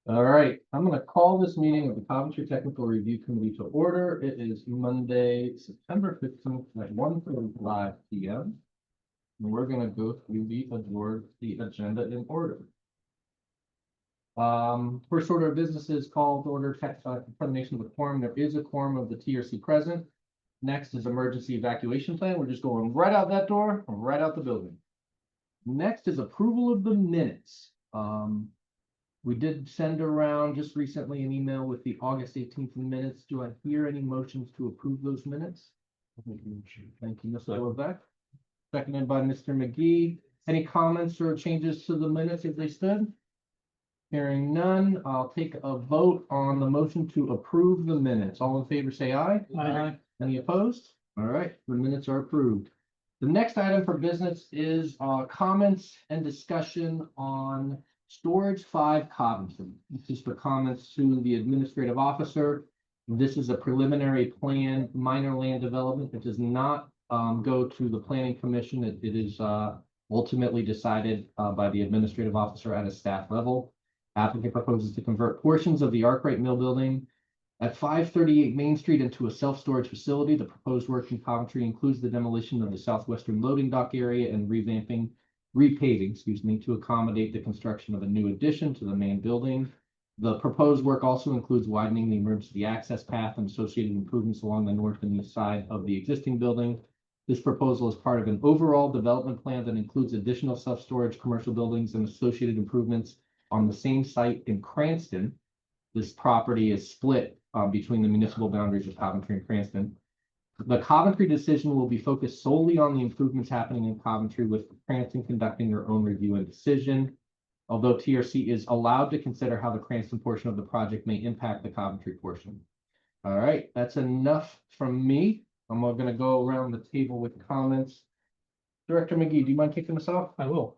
All right, I'm going to call this meeting of the Coventry Technical Review Committee to order. It is Monday, September 15th at 1:35 p.m. And we're going to go through the agenda in order. First order of business is call to order determination of a quorum. There is a quorum of the TRC present. Next is emergency evacuation plan. We're just going right out that door, right out the building. Next is approval of the minutes. We did send around just recently an email with the August 18th minutes. Do I hear any motions to approve those minutes? Thank you, Mr. Levesque. Seconded by Mr. McGee. Any comments or changes to the minutes as they stood? Hearing none, I'll take a vote on the motion to approve the minutes. All in favor, say aye. Aye. Any opposed? All right, the minutes are approved. The next item for business is comments and discussion on Storage 5 Coventry. This is for comments to the administrative officer. This is a preliminary plan, minor land development. It does not go to the planning commission. It is ultimately decided by the administrative officer at a staff level. Applicant proposes to convert portions of the Arkwright Mill building at 538 Main Street into a self-storage facility. The proposed work in Coventry includes the demolition of the southwestern loading dock area and repaving, to accommodate the construction of a new addition to the main building. The proposed work also includes widening the emergency access path and associated improvements along the north and east side of the existing building. This proposal is part of an overall development plan that includes additional self-storage commercial buildings and associated improvements on the same site in Cranston. This property is split between the municipal boundaries of Coventry and Cranston. The Coventry decision will be focused solely on the improvements happening in Coventry, with Cranston conducting their own review and decision. Although TRC is allowed to consider how the Cranston portion of the project may impact the Coventry portion. All right, that's enough from me. I'm going to go around the table with comments. Director McGee, do you mind kicking us off? I will.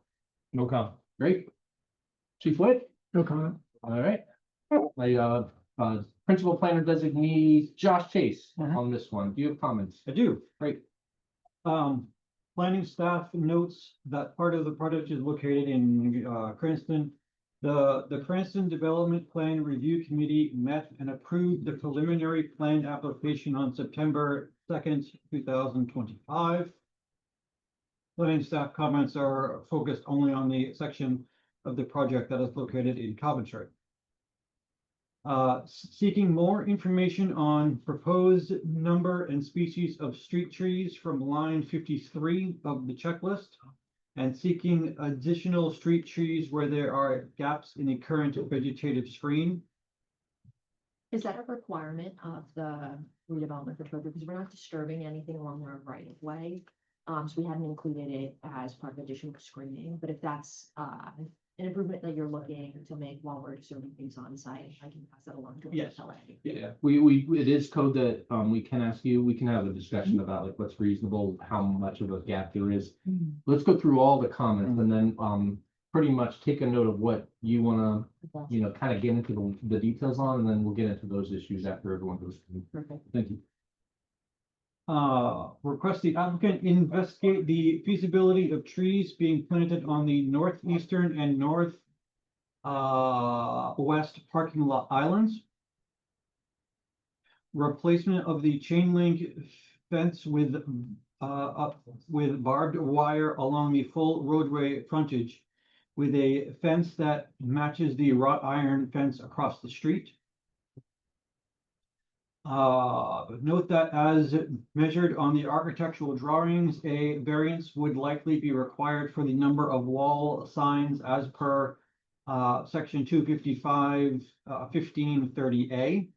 No comment. Great. Chief Witt? No comment. All right. My principal planner designee, Josh Chase, on this one. Do you have comments? I do. Great. Planning staff notes that part of the project is located in Cranston. The Cranston Development Plan Review Committee met and approved the preliminary plan application on September 2nd, 2025. Planning staff comments are focused only on the section of the project that is located in Coventry. Seeking more information on proposed number and species of street trees from line 53 of the checklist, and seeking additional street trees where there are gaps in the current vegetative screen. Is that a requirement of the redevelopment control? Because we're not disturbing anything along our right of way. So we haven't included it as part of additional screening, but if that's an improvement that you're looking to make while we're serving things on site, I can pass that along to Yes. LA. Yeah, it is code that we can ask you. We can have a discussion about like what's reasonable, how much of a gap there is. Let's go through all the comments and then pretty much take a note of what you want to kind of get into the details on, and then we'll get into those issues after everyone goes through. Perfect. Thank you. Request the applicant investigate the feasibility of trees being planted on the northeastern and west parking lot islands. Replacement of the chain link fence with barbed wire along the full roadway frontage, with a fence that matches the wrought iron fence across the street. Note that as measured on the architectural drawings, a variance would likely be required for the number of wall signs as per section 255 1530A.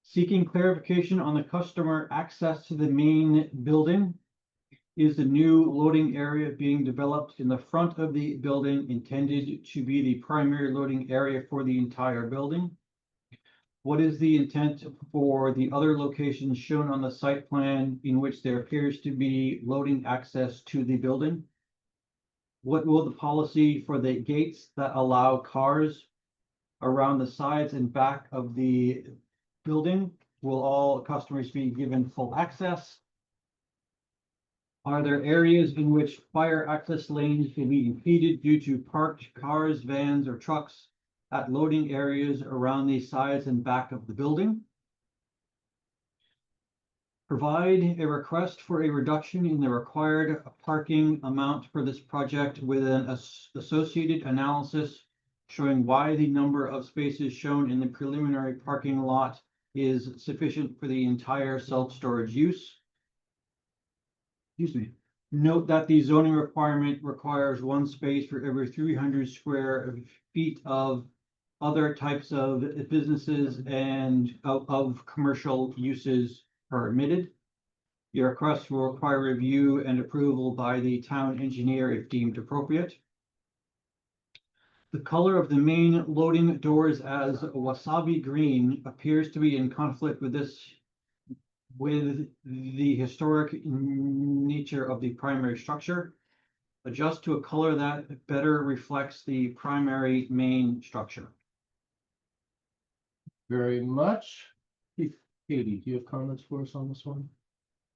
Seeking clarification on the customer access to the main building. Is the new loading area being developed in the front of the building intended to be the primary loading area for the entire building? What is the intent for the other locations shown on the site plan in which there appears to be loading access to the building? What will the policy for the gates that allow cars around the sides and back of the building? Will all customers be given full access? Are there areas in which fire access lanes will be impeded due to parked cars, vans, or trucks at loading areas around the sides and back of the building? Provide a request for a reduction in the required parking amount for this project with an associated analysis showing why the number of spaces shown in the preliminary parking lot is sufficient for the entire self-storage use. Excuse me. Note that the zoning requirement requires 1 space for every 300 square feet of other types of businesses and of commercial uses permitted. Your request will require review and approval by the town engineer if deemed appropriate. The color of the main loading doors as wasabi green appears to be in conflict with the historic nature of the primary structure. Adjust to a color that better reflects the primary main structure. Very much. Katie, do you have comments for us on this one?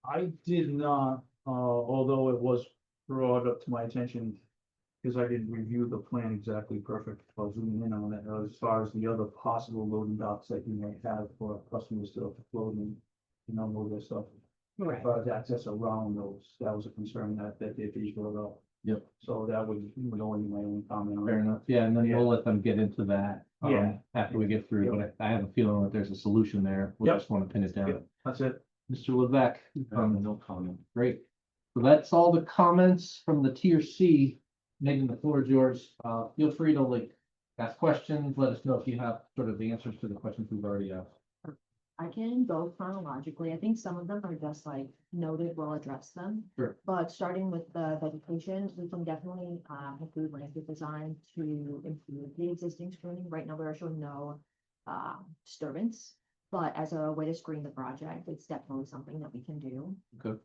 I did not, although it was brought up to my attention, because I didn't review the plan exactly perfect, I'll zoom in on it, as far as the other possible loading docks that you might have for customers to load and, unload their stuff. Right. As far as access around those, that was a concern that did be brought up. Yep. So that would only my own comment on Fair it. enough. Yeah, and then Yeah. we'll let them get into that. Yeah. After we get through, but I have a feeling that there's a solution there. We Yep. just want to pin it down. Yep. That's it. Mr. Levesque. No comment. Great. So that's all the comments from the tier C. Megan, the floor is yours. Feel free to ask questions. Let us know if you have sort of the answers to the questions we've already asked. I can go chronologically. I think some of them are just noted, we'll address them. Sure. But starting with the vegetation, we can definitely include landscape design to improve the existing screening. Right now, we're showing no disturbance, but as a way to screen the project, it's definitely something that we can do. Okay.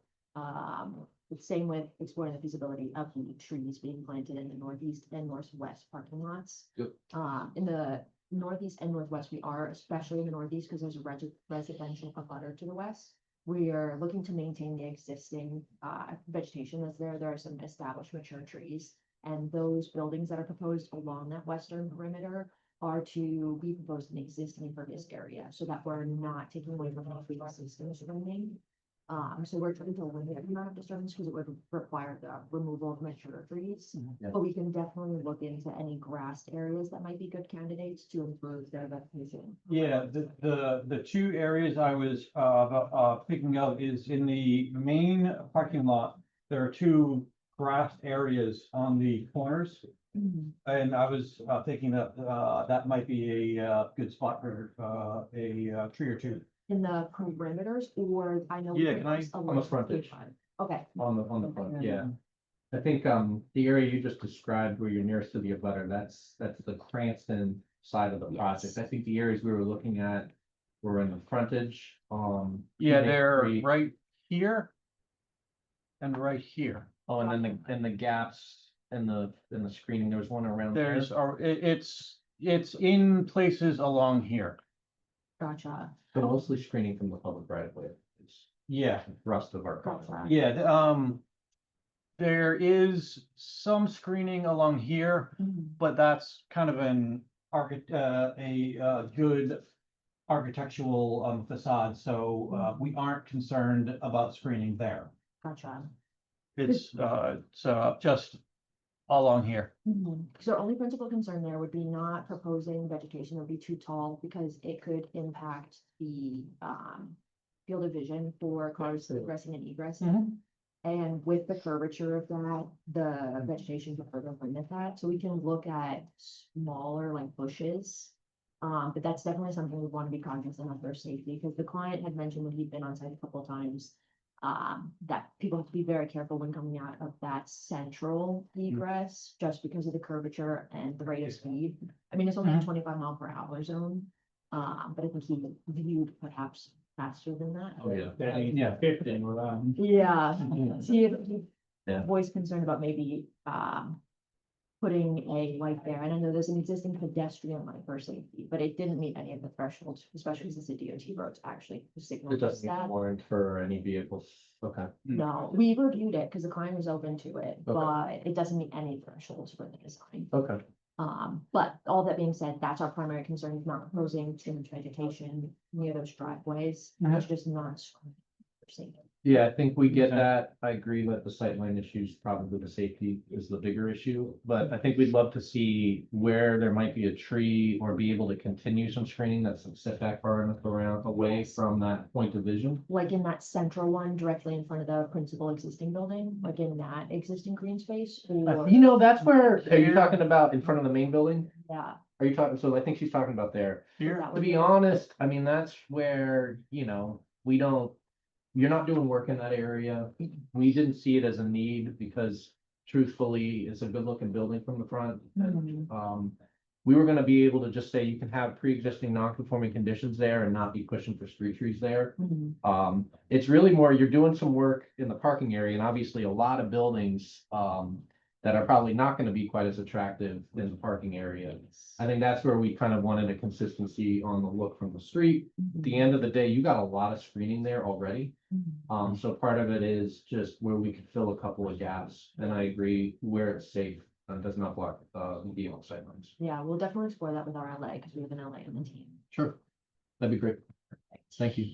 The same with exploring the feasibility of the trees being planted in the northeast and northwest parking lots. Yep. In the northeast and northwest, we are, especially in the northeast, because there's a residential abutter to the west. We are looking to maintain the existing vegetation that's there. There are some established mature trees, and those buildings that are proposed along that western perimeter are to be proposed in existing impervious area, so that we're not taking away from the existing screening. So we're trying to limit the amount of disturbance because it would require the removal of mature trees. Yeah. But we can definitely look into any grassed areas that might be good candidates to improve their vegetation. Yeah, the two areas I was thinking of is in the main parking lot. There are 2 grassed areas on the corners, and I was thinking that that might be a good spot for a tree or 2. In the perimeters, or I know. Yeah, can I- On the frontage. Okay, On the front, yeah. I think the area you just described where you're nearest to the abutter, that's the Cranston side of the project. Yes. I think the areas we were looking at were in the frontage. Yeah, Main they're Street. right here and right here. Oh, and then the gaps in the screening, there was one around there. There's, it's in places along here. gotcha. So mostly screening from the public right of way. It's Yeah, the thrust of our Gotcha. comment. yeah, there is some screening along here, but that's kind of an good architectural facade, so we aren't concerned about screening there. Gotcha. It's just along here. So our only principal concern there would be not proposing vegetation that would be too tall because it could impact the field of vision for cars ingressing and egressing. And with the curvature of that, the vegetation could further limit that. So we can look at smaller bushes. But that's definitely something we want to be cognizant of their safety, because the client had mentioned when he'd been on site a couple of times, that people have to be very careful when coming out of that central egress, just because of the curvature and the rate of speed. I mean, it's only a 25-mile-per-hour zone, but I think he viewed perhaps faster than that. Oh, yeah. Yeah. 15 around. Yeah, Yeah. see, if Yeah. voice concern about maybe, putting a light there, and I know there's an existing pedestrian light for safety, but it didn't meet any of the thresholds, especially since the DOT roads actually signaled It us doesn't that. warrant for any vehicles. Okay. No, we reviewed it because the client was open to it, Okay. but it doesn't meet any thresholds for the design. Okay. But all that being said, that's our primary concern, is not proposing too much vegetation near those driveways. It's just not for safety. Yeah, I think we get Okay. that. I agree that the sightline issues, probably the safety is the bigger issue. But I think we'd love to see where there might be a tree or be able to continue some screening that's set back far enough around away Yes. from that point of vision. Like in that central one directly in front of the principal existing building, like in that existing green space, or, You know, that's where, are you talking about in front of the main building? yeah. Are you talking, so I think she's talking about there. Here, that To would be honest, I mean, that's where, we don't, you're not doing work in that area. We didn't see it as a need because truthfully, it's a good looking building from the front. Mhm. We were gonna be able to just say you can have pre-existing non-conforming conditions there and not be pushing for street trees there. Mhm. It's really more, you're doing some work in the parking area and obviously a lot of buildings, that are probably not gonna be quite as attractive in the parking area. I think that's where we kind of wanted a consistency on the look from the street. At the end of the day, you got a lot of screening there already. Mhm. So part of it is just where we could fill a couple of gaps, and I agree where it's safe and does not block, the view on sightlines. Yeah, we'll definitely explore that with our LA, because we have an LA on the team. Sure. That'd be great. Thank you.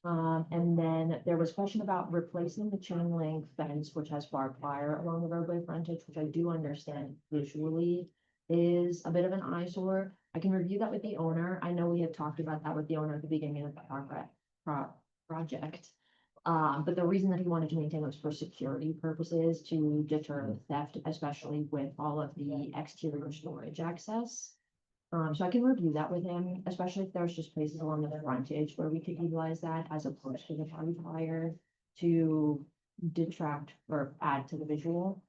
And then there was question about replacing the chain link fence, which has barbed wire along the roadway frontage, which I do understand visually is a bit of an eyesore. I can review that with the owner. I know we had talked about that with the owner at the beginning of the project. But the reason that he wanted to maintain was for security purposes, to deter theft, especially with all of the exterior storage access. So I can review that with him, especially if there's just places along the frontage where we could utilize that as opposed to the barbed wire to detract or add to the visual.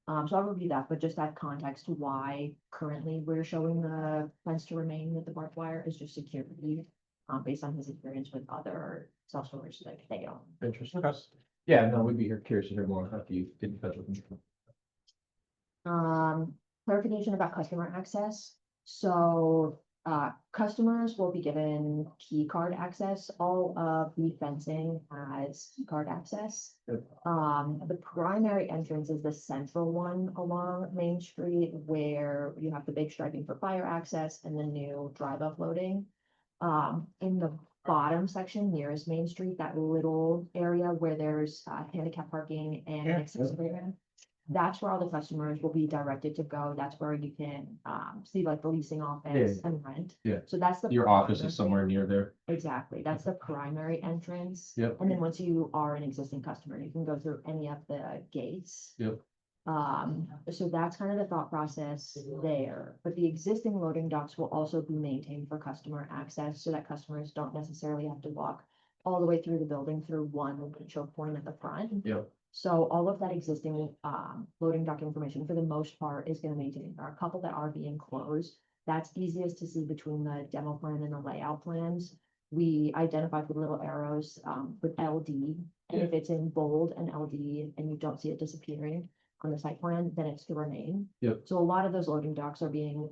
So I'll review that, but just that context to why currently we're showing the fence to remain with the barbed wire is just security, based on his experience with other self-storage that they own. Interesting. Yeah, no, we'd be curious to hear more after you get in touch with them. Clarification about customer access. So, customers will be given key card access. All of the fencing has key card access. Good. The primary entrance is the central one along Main Street where you have the big striping for fire access and the new drive-up loading. In the bottom section nearest Main Street, that little area where there's handicap parking and Yeah. accessory area. That's where all the customers will be directed to go. That's where you can see like the leasing office Yeah. and rent. Yeah. So that's the. Your office primary- is somewhere near there. Exactly. That's the primary entrance. Yep. And then once you are an existing customer, you can go through any of the gates. Yep. So that's kind of the thought process there, but the existing loading docks will also be maintained for customer access so that customers don't necessarily have to walk all the way through the building through one choke point at the front. Yep. So all of that existing, loading dock information for the most part is gonna maintain. There are a couple that are being closed. That's easiest to see between the demo plan and the layout plans. We identified with little arrows, with LD, and if it's in bold and LD and you don't see it disappearing on the site plan, then it's to remain. Yep. So a lot of those loading docks are being,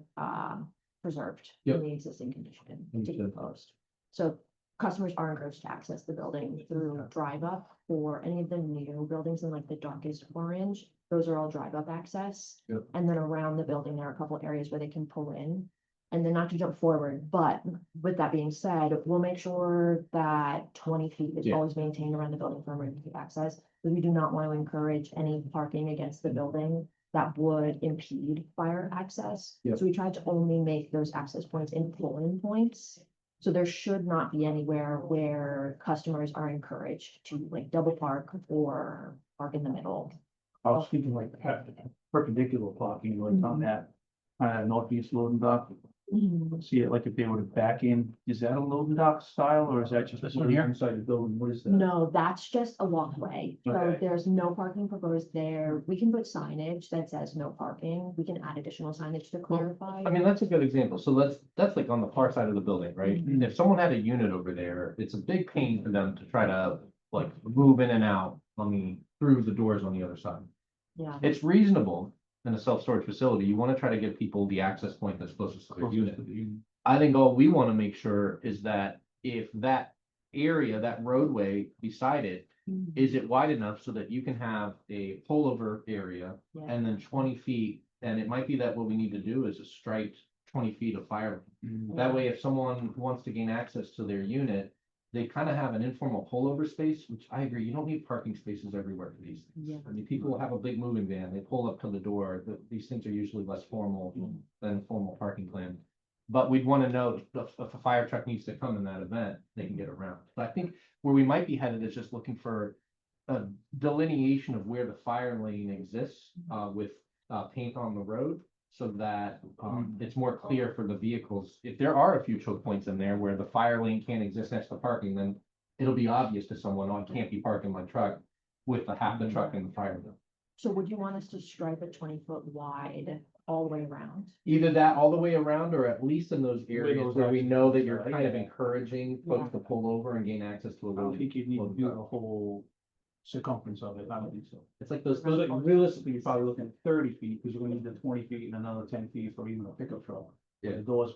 preserved in Yep. the existing condition to be Understood. closed. So customers are encouraged to access the building through drive up for any of the new buildings in like the darkest orange. Those are all drive up access. Yep. And then around the building, there are a couple areas where they can pull in. And then not to jump forward, but with that being said, we'll make sure that 20 feet is Yeah. always maintained around the building for emergency access. Because we do not want to encourage any parking against the building that would impede fire access. Yep. So we tried to only make those access points in pull-in points. So there should not be anywhere where customers are encouraged to like double park or park in the middle. I was thinking like perpendicular parking, like on that, northeast loading dock. See it like if they were to back in, is that a loading dock style or is that just This one here? inside the building? What is that? No, that's just a walkway. So Okay. there's no parking proposed there. We can put signage that says no parking. We can add additional signage to clarify. I mean, that's a good example. So that's like on the far side of the building, right? Mhm. If someone had a unit over there, it's a big pain for them to try to like move in and out through the doors on the other side. Yeah. It's reasonable. in a self-storage facility, you want to try to give people the access point that's closest to their unit. I think all we want to make sure is that if that area, that roadway beside it, is it wide enough so that you can have a pullover area Yeah. and then 20 feet, and it might be that what we need to do is a striped 20 feet of fire lane. That way, if someone wants to gain access to their unit, they kind of have an informal pullover space, which I agree, you don't need parking spaces everywhere for these things. Yeah. I mean, people have a big moving van, they pull up to the door, these things are usually less formal than a formal parking plan. But we'd want to know if a fire truck needs to come in that event, they can get around. But I think where we might be headed is just looking for a delineation of where the fire lane exists, with, paint on the road. So that, it's more clear for the vehicles. If there are a few choke points in there where the fire lane can't exist next to parking, then it'll be obvious to someone, oh, I can't be parking my truck with the half the truck in the fire lane. So would you want us to stripe it 20 foot wide all the way around? Either that all the way around, or at least in those areas those where we access know that points you're are, kind of yeah. encouraging Yeah. folks to pull over and gain access to a I don't loaded. think you need to do the whole circumference of it, I don't think so. It's like those, Because like, realistically, you're probably looking at 30 feet, because you're gonna need the 20 feet and another 10 feet for even a pickup truck. Yeah. The doors,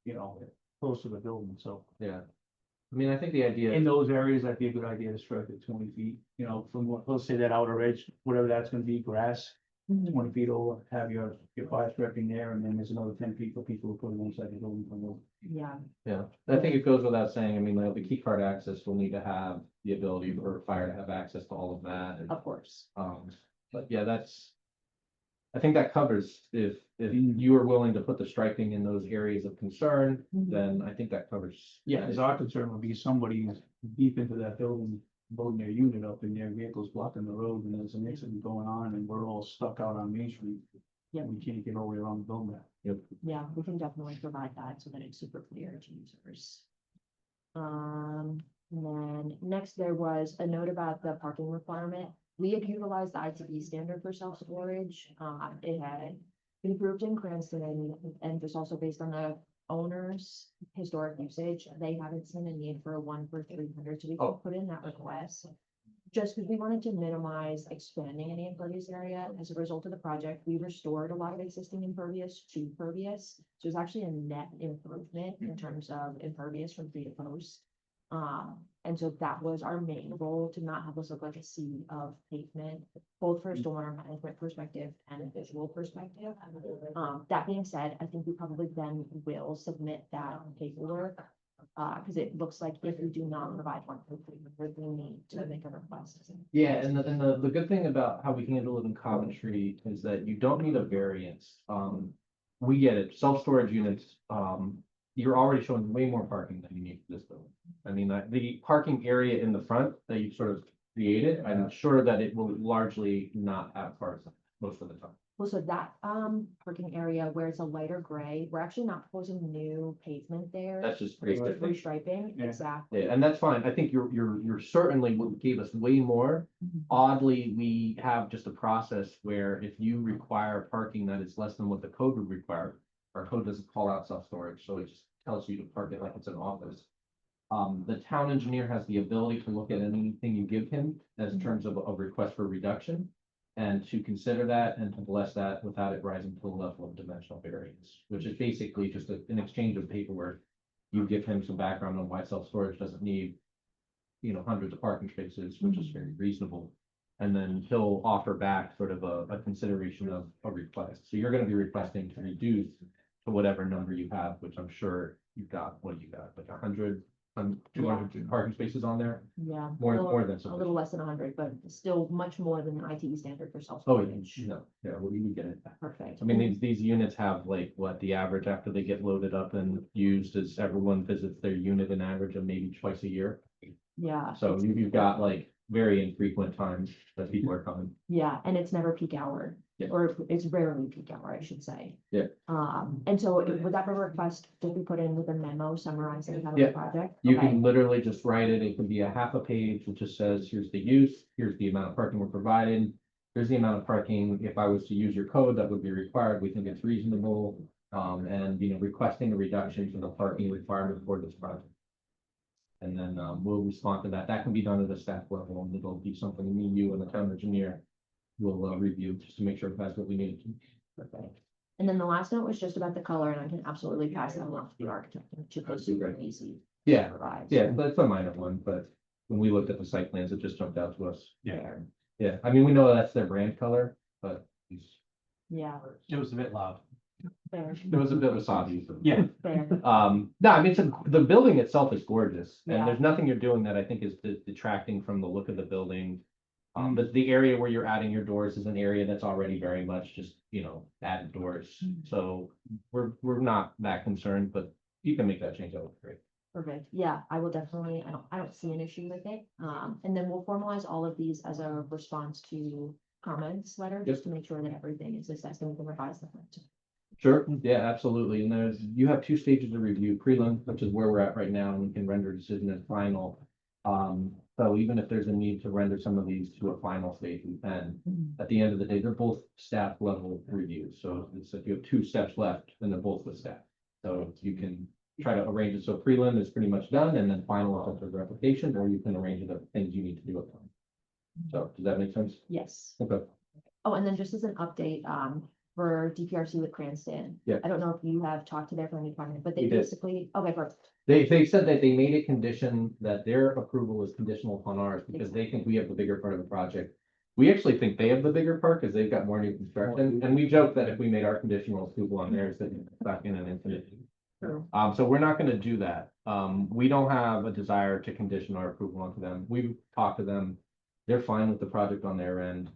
you know, close to the building, so. yeah. I mean, I think the idea. In those areas, that'd be a good idea to strike at 20 feet, you know, from what, let's say that outer edge, whatever that's gonna be, grass, 20 feet over, have your fire stripping there, and then there's another 10 feet for people who put it inside the building from the. Yeah, Yeah, I think it goes without saying, I mean, like, the key card access will need to have the ability for fire to have access to all of that. And, of course. but yeah, I think that covers, if Mm. you are willing to put the striping in those areas of concern, Mhm. then I think that covers. Yeah, because our concern would be somebody deep into that building, loading their unit up and their vehicles blocking the road, and there's an incident going on, and we're all stuck out on Main Street. Yep. We can't get all the way around the building. Yeah, we can definitely provide that so that it's super clear to users. And then next there was a note about the parking requirement. We had utilized the ITB standard for self-storage. It had been approved in Cranston, and just also based on the owner's historic usage, they haven't seen a need for a 1 for 300, so we Oh. could put in that request. Just because we wanted to minimize expanding any impervious area. As a result of the project, we restored a lot of existing impervious to pervious. So it's actually a net improvement in terms of impervious from pre to post. And so that was our main goal, to not have this look like a sea of pavement, both for a stormwater management perspective and a visual perspective. That being said, I think we probably then will submit that paperwork. Because it looks like if we do not provide 1 for 300, we need to make a request. Yeah, and the good thing about how we handle it in Coventry is that you don't need a variance. We get it, self-storage units, you're already showing way more parking than you need for this building. I mean, the parking area in the front that you've sort of created, I'm sure that it will largely not have cars most of the time. Well, so that parking area where it's a lighter gray, we're actually not proposing new pavement there. That's just It's great. just restriping, Yeah. exactly. Yeah, and that's fine. I think you're certainly gave us way more. Oddly, we have just a process where if you require parking that is less than what the code would require, our code doesn't call out self-storage, so it just tells you to park it like it's an office. The town engineer has the ability to look at anything you give him as in terms of a request for reduction, and to consider that and to bless that without it rising to the level of dimensional variance, which is basically just an exchange of paperwork. You give him some background on why self-storage doesn't need, hundreds of parking spaces, which is very reasonable. And then he'll offer back sort of a consideration of a request. So you're gonna be requesting to reduce to whatever number you have, which I'm sure you've got, what do you got, like 100, 200 parking spaces on there? Yeah. More than A little sufficient. less than 100, but still much more than the ITE standard for Oh, self-storage. no, yeah, well, you would get it. Perfect. I mean, these units have like, what, the average after they get loaded up and used is everyone visits their unit an average of maybe twice a year. Yeah. So you've got like very infrequent times that people are coming. Yeah, and it's never peak hour, Yeah. or it's rarely peak hour, I should say. Yeah. And so would that be a request to be put in with a memo summarizing how Yeah. the project? You Okay. can literally just write it. It can be a half a page, which just says, here's the use, here's the amount of parking we're providing. Here's the amount of parking. If I was to use your code, that would be required. We think it's reasonable. And requesting a reduction to the parking requirement for this project. And then we'll respond to that. That can be done at a staff level, and it'll be something me, you, and the town engineer we'll review just to make sure it has what we need. Perfect. And then the last note was just about the color, and I can absolutely pass that along to the architect, and it should be super easy. to Yeah, provide. yeah, that's a minor one, but when we looked at the site plans, it just jumped out to us. Fair. Yeah, I mean, we know that's their brand color, but Yeah, It was a bit loud. fair, it was a bit wasabi. Yeah. fair. No, I mean, the building itself is gorgeous, and Yeah. there's nothing you're doing that I think is detracting from the look of the building. But the area where you're adding your doors is an area that's already very much just, added doors. So we're not that concerned, but you can make that change, that would be great. Perfect. Yeah, I will definitely, I don't see an issue with it. And then we'll formalize all of these as a response to comments letter, just to make sure that everything is assessed and we can revise the plan. Sure, yeah, absolutely. And you have two stages of review, prelim, which is where we're at right now, and we can render a decision as final. So even if there's a need to render some of these to a final stage, we can. At the end of the day, they're both staff level reviews. So it's if you have two steps left, then they're both with staff. So you can try to arrange it so prelim is pretty much done, and then final is up to the application, or you can arrange it of things you need to do at time. So does that make sense? Yes. Okay. Oh, and then just as an update, for DPRC with Cranston. Yeah. I don't know if you have talked to their planning department, but they We did. basically, okay, perfect. They said that they made a condition that their approval is conditional upon ours because they think we have the bigger part of the project. We actually think they have the bigger part because they've got more new construction, and we joke that if we made our conditional approval on theirs, that it's stuck in an infinite. True. So we're not gonna do that. We don't have a desire to condition our approval onto them. We've talked to them. They're fine with the project on their end.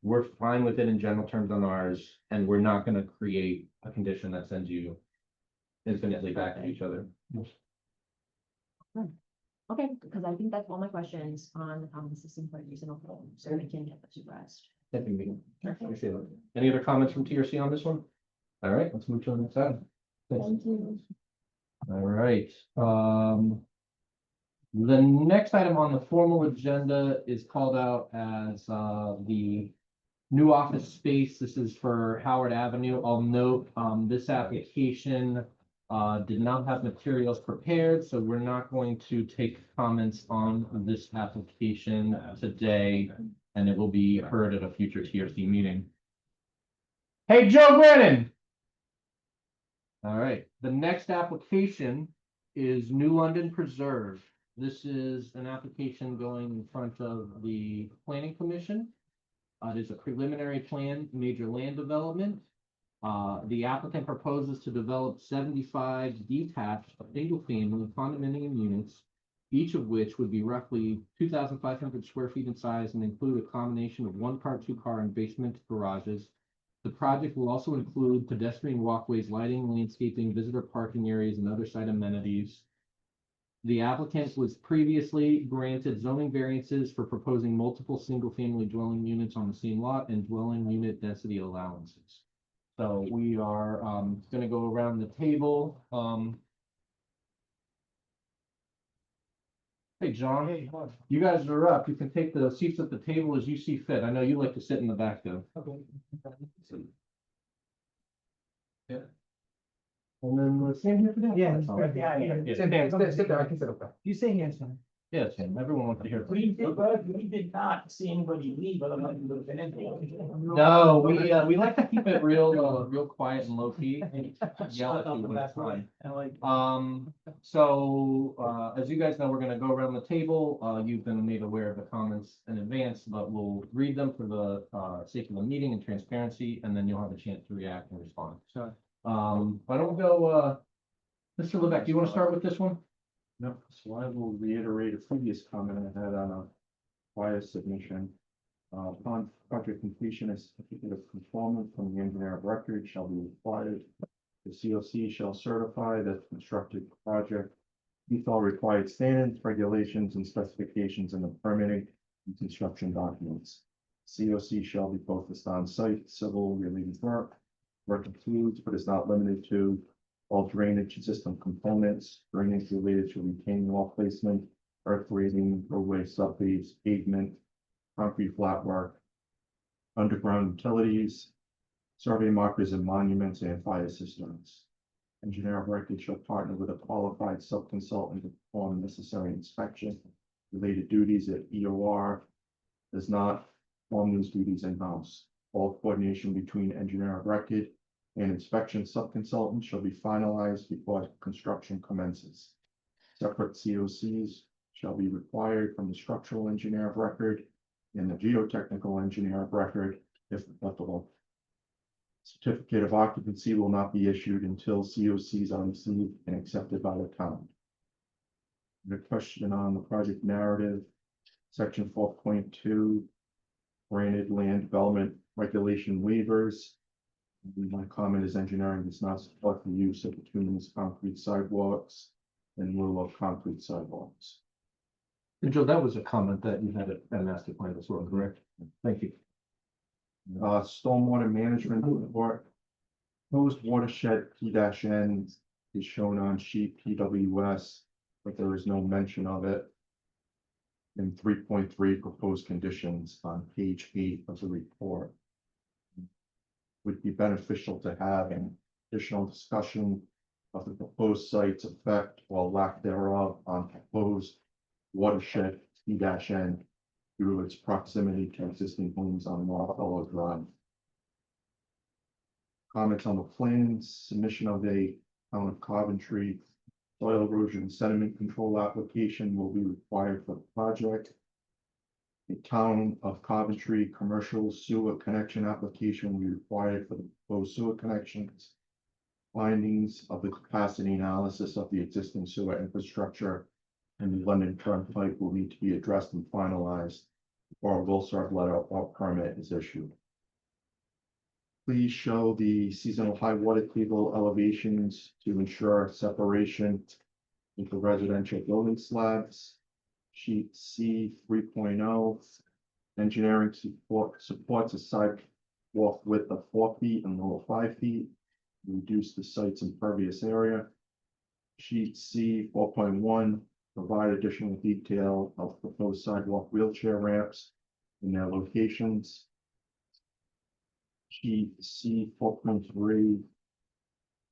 We're fine with it in general terms on ours, and we're not gonna create a condition that sends you infinitely back to each other. Okay, because I think that's all my questions on the system for reasonable, so we can get this addressed. Thank you, Megan. Appreciate it. Any other comments from TRC on this one? All right, let's move to the next item. Thanks. Thank you. All right, the next item on the formal agenda is called out as, the new office space. This is for Howard Avenue. I'll note, this application, did not have materials prepared, so we're not going to take comments on this application today, and it will be heard at a future TRC meeting. Hey, Joe Brennan! All right, the next application is New London Preserve. This is an application going in front of the Planning Commission. It is a preliminary plan, major land development. The applicant proposes to develop 75 detached single-family condominium units, each of which would be roughly 2,500 square feet in size and include a combination of one-car, two-car, and basement garages. The project will also include pedestrian walkways, lighting, landscaping, visitor parking areas, and other site amenities. The applicant was previously granted zoning variances for proposing multiple single-family dwelling units on the same lot and dwelling unit density allowances. So we are gonna go around the table. Hey, John, you guys are up. You can take the seats at the table as you see fit. I know you like to sit in the back though. Yeah. And then let's stand here for that. Yeah, That's all. yeah. Sit there, I can sit up there. You say yes, man. Yeah, Tim, everyone wants to hear. We did not see anybody leave, but I'm not gonna finish. No, we like to keep it real quiet and low key. Yell at you when it's time. So, as you guys know, we're gonna go around the table. You've been made aware of the comments in advance, but we'll read them for the sake of the meeting and transparency, and then you'll have a chance to react and respond. Sure. Why don't we go, Mr. Levesque, do you want to start with this one? No, so I will reiterate a previous comment I had on a prior submission. Upon project completion, a certificate of conformance from the engineer of record shall be required. The COC shall certify that the constructed project meets all required standards, regulations, and specifications in the permitting and construction documents. COC shall be focused on site, civil related work. Work includes, but is not limited to, all drainage system components, drainage related to retaining wall placement, earth raising, roadway subbase, pavement, concrete flat work, underground utilities, survey markers and monuments, and fire cisterns. Engineer of record shall partner with a qualified sub-consultant to perform necessary inspection, related duties at EOR does not perform these duties in-house. All coordination between engineer of record and inspection subconsultant shall be finalized before construction commences. Separate COCs shall be required from the structural engineer of record and the geotechnical engineer of record if applicable. Certificate of occupancy will not be issued until COCs are received and accepted by the town. The question on the project narrative, section 4.2, granted land development regulation waivers. My comment is engineering does not support the use of bituminous concrete sidewalks in lieu of concrete sidewalks. And Joe, that was a comment that you had at master plan as well, correct? Thank you. Stormwater management report. Proposed watershed P-N is shown on sheet PWS, but there is no mention of it. In 3.3 proposed conditions on page 8 of the report. Would be beneficial to have an additional discussion of the proposed site's effect or lack thereof on proposed watershed P-N due to its proximity to existing homes on Longfellow Drive. Comments on the plans, submission of a town of Coventry soil erosion sediment control application will be required for the project. A town of Coventry commercial sewer connection application will be required for the proposed sewer connections. Findings of the capacity analysis of the existing sewer infrastructure and the London Turnpike will need to be addressed and finalized before a will serve letter or permit is issued. Please show the seasonal high water table elevations to ensure separation into residential building slabs. Sheet C 3.0, engineering supports a sidewalk width of 4 feet and lower 5 feet. Reduce the site's impervious area. Sheet C 4.1, provide additional detail of proposed sidewalk wheelchair ramps and their locations. Sheet C 4.3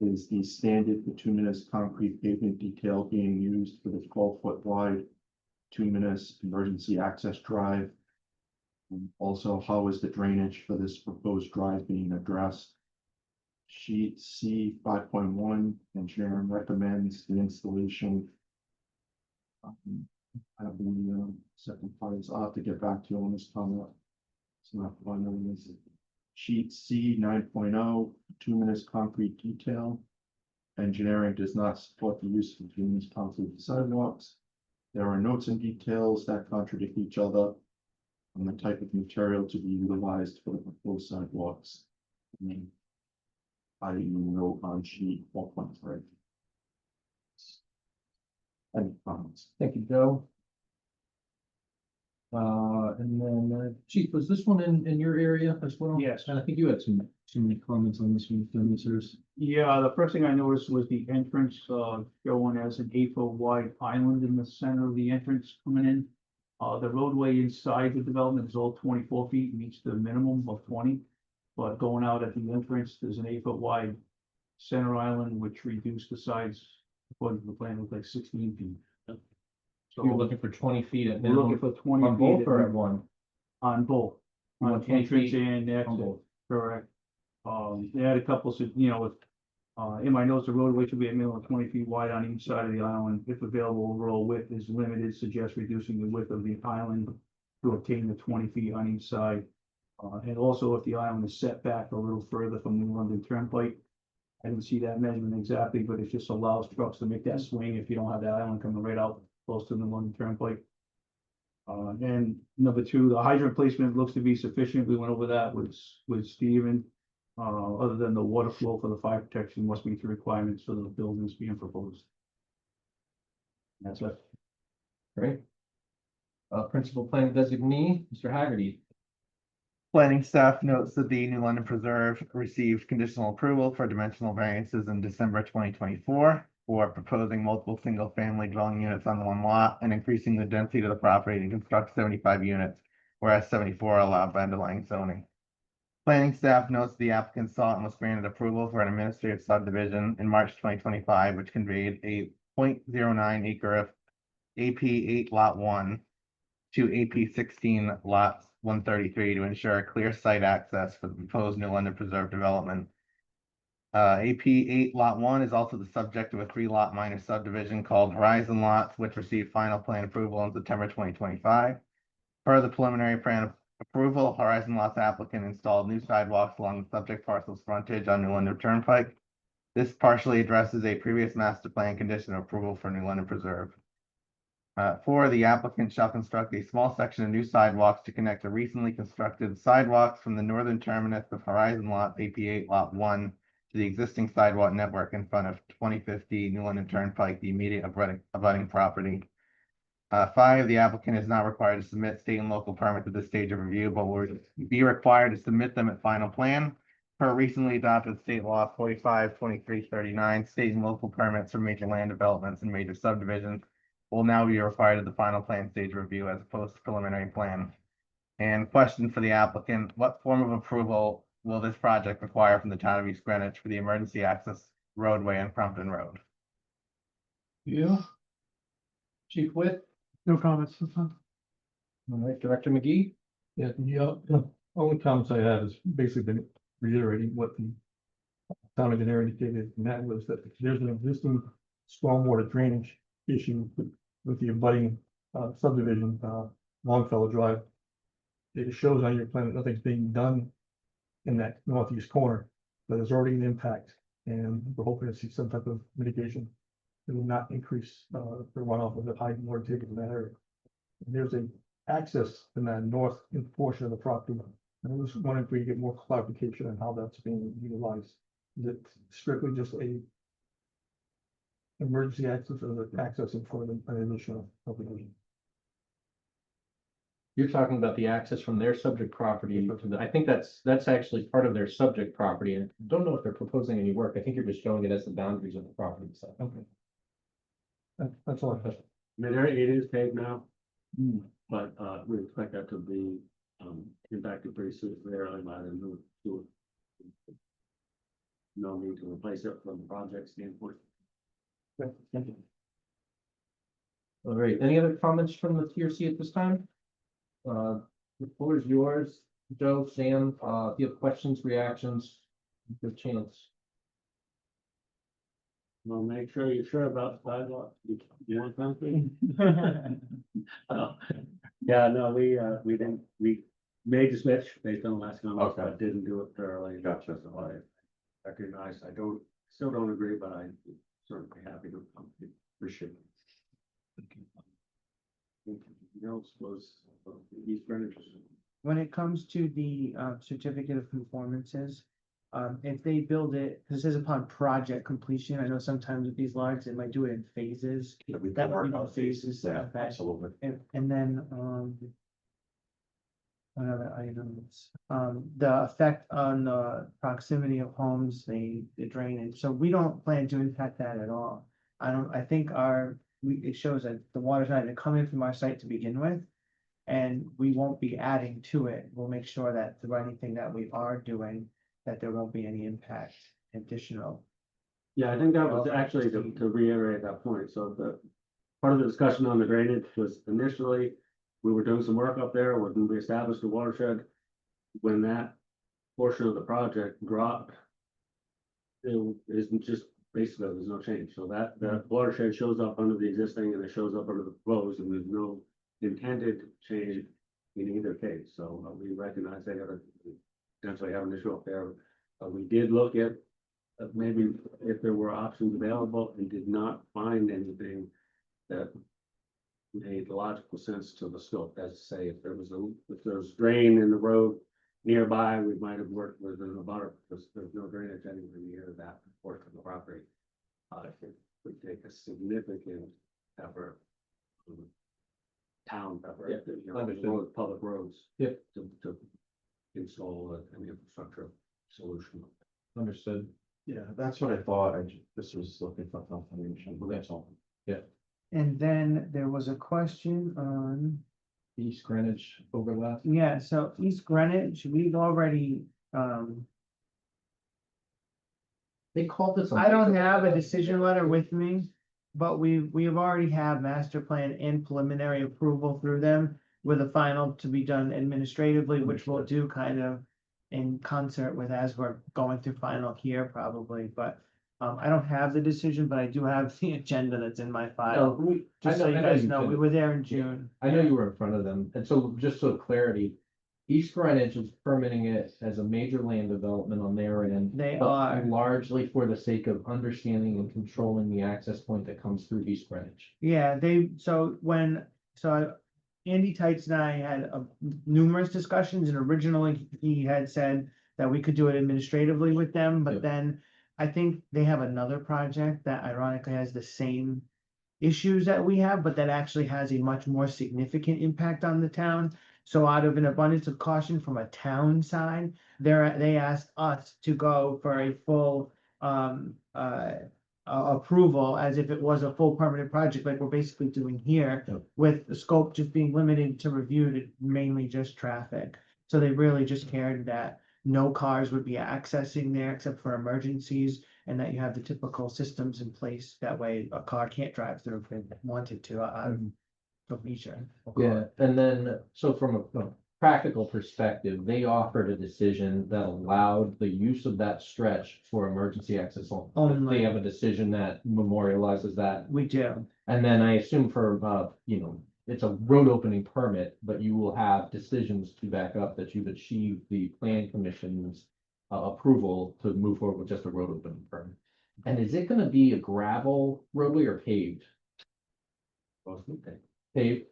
is the standard bituminous concrete pavement detail being used for the 12-foot wide bituminous emergency access drive. And also, how is the drainage for this proposed drive being addressed? Sheet C 5.1, engineering recommends the installation. Have the second part is I'll have to get back to you on this comment. It's not one of this. Sheet C 9.0, bituminous concrete detail. Engineering does not support the use of bituminous concrete sidewalks. There are notes and details that contradict each other on the type of material to be utilized for the proposed sidewalks. I note on sheet 4.3. Any comments? Thank you, Joe. And then, Chief, was this one in your area as well? Yes. And I think you had some comments on this one, sirs. Yeah, the first thing I noticed was the entrance, showing as an 8-foot wide island in the center of the entrance coming in. The roadway inside the development is all 24 feet, meets the minimum of 20. But going out at the entrance, there's an 8-foot wide center island, which reduced the sides, according to the plan, look like 16 feet. So You're looking for 20 feet at we're looking minimum for 20 on feet both at or at minimum. one? On both, You on want 20 entrance feet and on exit, both. correct. They had a couple, with, in my notes, the roadway should be a minimum of 20 feet wide on each side of the island. If available, overall width is limited, suggest reducing the width of the island to obtain the 20 feet on each side. And also if the island is set back a little further from the London Turnpike. I didn't see that measurement exactly, but it just allows trucks to make that swing if you don't have that island coming right out close to the London Turnpike. And number 2, the hydrant placement looks to be sufficient. We went over that with Steven. Other than the water flow for the fire protection must meet the requirements for the buildings being proposed. That's it. Great. Principal Planning Designee, Mr. Haggerty. Planning staff notes that the New London Preserve received conditional approval for dimensional variances in December 2024 for proposing multiple single-family dwelling units on one lot and increasing the density of the property to construct 75 units, whereas 74 are allowed by underlying zoning. Planning staff notes the applicant sought and was granted approval for an administrative subdivision in March 2025, which conveyed a 0.09 acre AP 8 lot 1 to AP 16 lots 133 to ensure clear site access for the proposed New London Preserve development. AP 8 Lot 1 is also the subject of a 3-lot minor subdivision called Horizon Lots, which received final plan approval in September 2025. Per the preliminary plan approval, Horizon Lots applicant installed new sidewalks along the subject parcel's frontage on New London Turnpike. This partially addresses a previous master plan condition of approval for New London Preserve. 4, the applicant shall construct a small section of new sidewalks to connect the recently constructed sidewalks from the northern terminus of Horizon Lots AP8 Lot 1 to the existing sidewalk network in front of 2050 New London Turnpike, the immediate abutting property. 5, the applicant is not required to submit state and local permits at this stage of review, but will be required to submit them at final plan. Per recently adopted state law 45-2339, state and local permits for major land developments and major subdivisions will now be required at the final plan stage review as opposed to preliminary plan. And question for the applicant, what form of approval will this project require from the town of East Greenwich for the emergency access roadway on Crumpton Road? You? Chief Witt? No comments. All right, Director McGee? Yeah, the only comments I have is basically been reiterating what the town engineer indicated, and that was that there's an existing stormwater drainage issue with the abutting subdivision, Longfellow Drive. It shows on your plan that nothing's being done in that northeast corner, but there's already an impact, and we're hoping to see some type of mitigation. It will not increase the runoff of the high water table in that area. And there's a access in that north portion of the property. And I was wondering if we could get more clarification on how that's being utilized. Is it strictly just a emergency access or the access for an additional subdivision? You're talking about the access from their subject property to the, I think that's actually part of their subject property, and I don't know if they're proposing any work. I think you're just showing it as the boundaries of the property itself. Okay. That's all I have. I mean, it is paved now, but we expect that to be impacted pretty severely by the new sewer. No need to replace it from the project standpoint. Okay, thank you. All right, any other comments from the TRC at this time? The floor is yours, Joe, Sam, if you have questions, reactions, good chance. Well, make sure you're sure about the sidewalk. You want something? Yeah, no, we didn't, we made the switch based on the last comment, Okay. but didn't do it thoroughly. Gotcha. So I recognize, still don't agree, but I'm certainly happy to appreciate it. Anything else was East Greenwich. When it comes to the certificate of conformances, if they build it, this is upon project completion. I know sometimes with these large, they might do it in phases. That would be the phases. Yeah, Okay. absolutely. And then, another items, the effect on the proximity of homes, the drainage. So we don't plan to impact that at all. I think it shows that the water's not even coming from our site to begin with. And we won't be adding to it. We'll make sure that through anything that we are doing, that there won't be any impact additional. Yeah, I think that was actually to reiterate that point. So the part of the discussion on the drainage was initially, we were doing some work up there when we established the watershed. When that portion of the project dropped, it isn't just basically there's no change. So that watershed shows up under the existing and it shows up under the proposed, and there's no intended change in either case. So we recognize they potentially have an issue up there. We did look at maybe if there were options available and did not find anything that made logical sense to the scope. As to say, if there was drain in the road nearby, we might have worked with an abutter because there's no drainage anywhere near that portion of the property. It would take a significant effort, town effort, public roads. Yep. To install an infrastructure solution. Understood. Yeah, that's what I thought. This was looking for confirmation, but that's all. And then there was a question on, East Greenwich overlap. yeah, so East Greenwich, we've already, They called this. I don't have a decision letter with me, but we've already have master plan and preliminary approval through them. with a final to be done administratively, which we'll do kind of in concert with as we're going through final here probably, but I don't have the decision, but I do have the agenda that's in my No, file. Just so you guys know, we were there in June. I know you were in front of them, and so just so clarity, East Greenwich is permitting it as a major land development on their end. They but are. largely for the sake of understanding and controlling the access point that comes through East Greenwich. Yeah, Andy Tights and I had numerous discussions, and originally he had said that we could do it administratively with them, but Yep. then I think they have another project that ironically has the same issues that we have, but that actually has a much more significant impact on the town. So out of an abundance of caution from a town side, they asked us to go for a full approval as if it was a full permanent project, like we're basically doing here, Yep. with the scope just being limited to review to mainly just traffic. So they really just cared that no cars would be accessing there except for emergencies, and that you have the typical systems in place. That way a car can't drive through if it wanted to, the feature. Yeah, and then, so from a practical perspective, they offered a decision that allowed the use of that stretch for emergency access only. Only. They have a decision that memorializes that. We do. And then I assume for, it's a road opening permit, but you will have decisions to back up that you've achieved the plan commission's approval to move forward with just a road opening permit. And is it gonna be a gravel roadway or paved? Paved,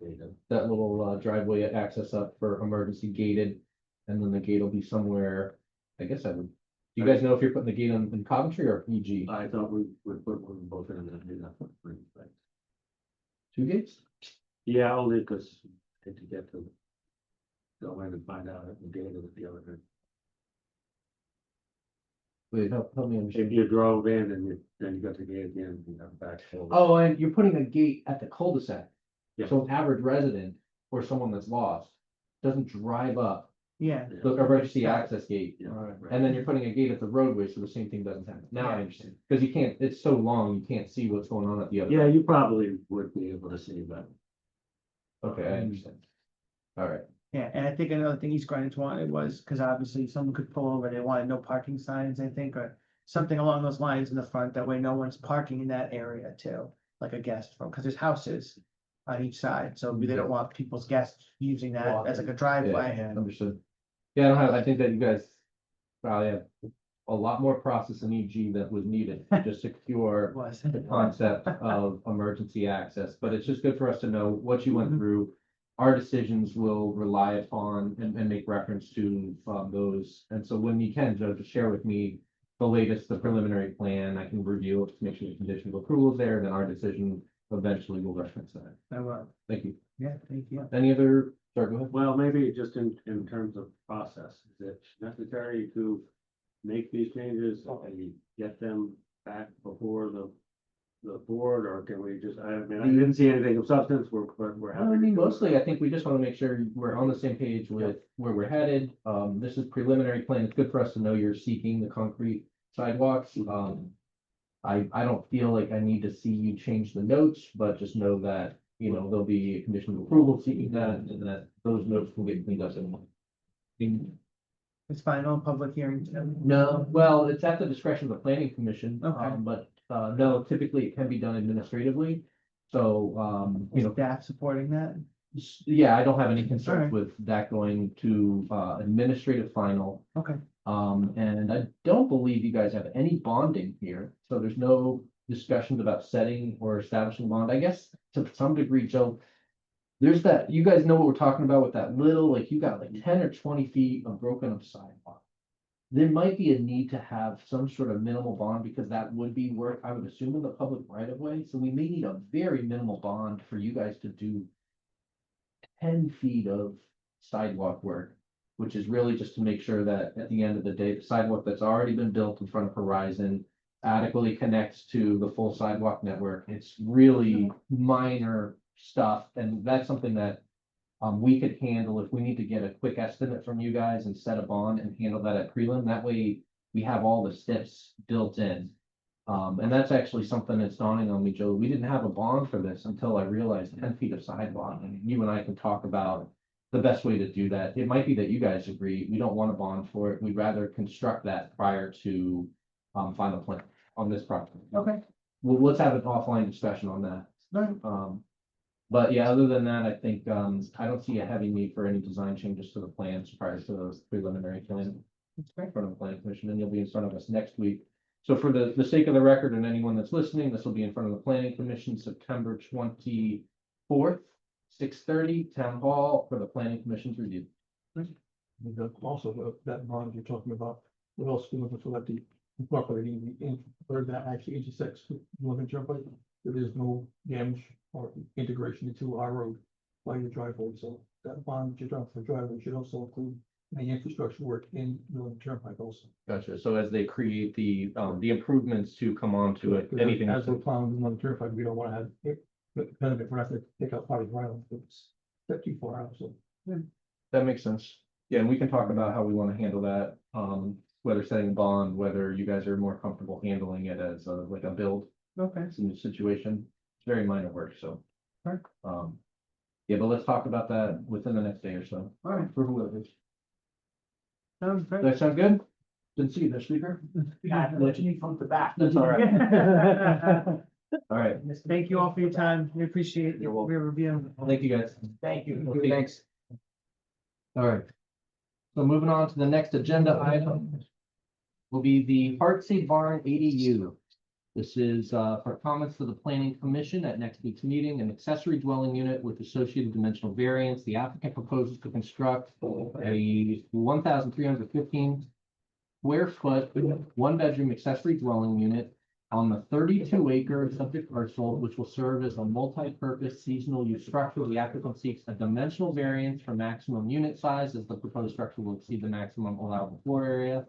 that little driveway access up for emergency gated, and then the gate will be somewhere, I guess I would. Do you guys know if you're putting the gate in Coventry or PG? I thought we would put one both in that footprint, but. 2 gates? Yeah, only because I had to get to. Go in and find out if the data was the other thing. Wait, help me understand. If you drove in and then you got the gate again, you have back. Oh, and you're putting a gate at the cul-de-sac. Yeah. So an average resident or someone that's lost doesn't drive up Yeah. the emergency access gate. Yeah. And then you're putting a gate at the roadway, so the same thing doesn't happen. Now I Yeah. understand, because you can't, it's so long, you can't see what's going on at the other. Yeah, you probably would be able to see that. Okay, I understand. All right, Yeah, and I think another thing East Greenwich wanted was, because obviously someone could pull over, they wanted no parking signs, I think, or something along those lines in the front, that way no one's parking in that area too, like a guest from, because there's houses on each side, so they don't want people's guests using that as like a driveway. yeah, understood. Yeah, I think that you guys probably have a lot more process in EG that was needed to secure Was. the concept of emergency access, but it's just good for us to know what you went Mhm. through. Our decisions will rely upon and make reference to those, and so when you can, Joe, just share with me the latest, the preliminary plan, I can review it, make sure the condition of approval is there, then our decision eventually will reference that. I will. Thank you. Yeah, thank you. Any other, sorry, go ahead. Well, maybe just in terms of process, is it necessary to make these changes and get them back before the board, or can we just, I mean, I didn't see anything of substance, we're I happy. mean, mostly, I think we just want to make sure we're on the same page with where we're headed. This is preliminary plan. It's good for us to know you're seeking the concrete sidewalks. I don't feel like I need to see you change the notes, but just know that, there'll be a condition of approval seeking that, and that those notes will get cleaned up in. It's final public hearing. No, well, it's at the discretion of the planning commission. Okay. But, no, typically it can be done administratively. So, Staff supporting that. yeah, I don't have any concerns Alright. with that going to administrative final. Okay. And I don't believe you guys have any bonding here, so there's no discussions about setting or establishing bond. I guess to some degree, Joe, there's that, you guys know what we're talking about with that little, like you got like 10 or 20 feet of broken up sidewalk. There might be a need to have some sort of minimal bond, because that would be work, I would assume, in the public right of way, so we may need a very minimal bond for you guys to do 10 feet of sidewalk work, which is really just to make sure that at the end of the day, the sidewalk that's already been built in front of Horizon adequately connects to the full sidewalk network. It's really minor stuff, and that's something that we could handle if we need to get a quick estimate from you guys and set a bond and handle that at prelim. That way we have all the steps built in. And that's actually something that's dawning on me, Joe. We didn't have a bond for this until I realized 10 feet of sidewalk, and you and I can talk about the best way to do that. It might be that you guys agree, we don't want a bond for it. We'd rather construct that prior to final plan on this project. Okay. Well, let's have an offline discussion on that. Right. But yeah, other than that, I think, I don't see a heavy need for any design changes to the plans prior to those preliminary plans. That's great. In front of the planning commission, and you'll be in front of us next week. So for the sake of the record and anyone that's listening, this will be in front of the planning commission, September 24th, 6:30, town hall for the planning commission's review. And also, that bond you're talking about, we're also looking for that the incorporating where that actually intersects with Northern Turnpike. There is no damage or integration into our road by your driveway, so that bond that you're talking for driveway should also include any infrastructure work in Northern Turnpike also. Gotcha. So as they create the improvements to come onto it, anything. As we're plowing Northern Turnpike, we don't want to have it, we're not going to take out part of the island, it's that too far out, so. That makes sense. Yeah, and we can talk about how we want to handle that, whether setting a bond, whether you guys are more comfortable handling it as like a build Okay. situation. It's very minor work, so. Right. Yeah, but let's talk about that within the next day or so. All right. For whoever. Sounds Does great. that sound good? Didn't see you there, speaker. Yeah, what you need from the back. That's all right. All right. Thank you all for your time. We appreciate You're your welcome. review. Thank you, guys. Thank you. Thanks. All right. So moving on to the next agenda item will be the Hartsig Barn ADU. This is for comments to the planning commission at next week's meeting, an accessory dwelling unit with associated dimensional variance. The applicant proposes to construct a 1,315 square foot, one bedroom accessory dwelling unit on the 32-acre subject parcel, which will serve as a multi-purpose seasonal use structure. The applicant seeks a dimensional variance for maximum unit size, as the proposed structure will exceed the maximum allowable floor area.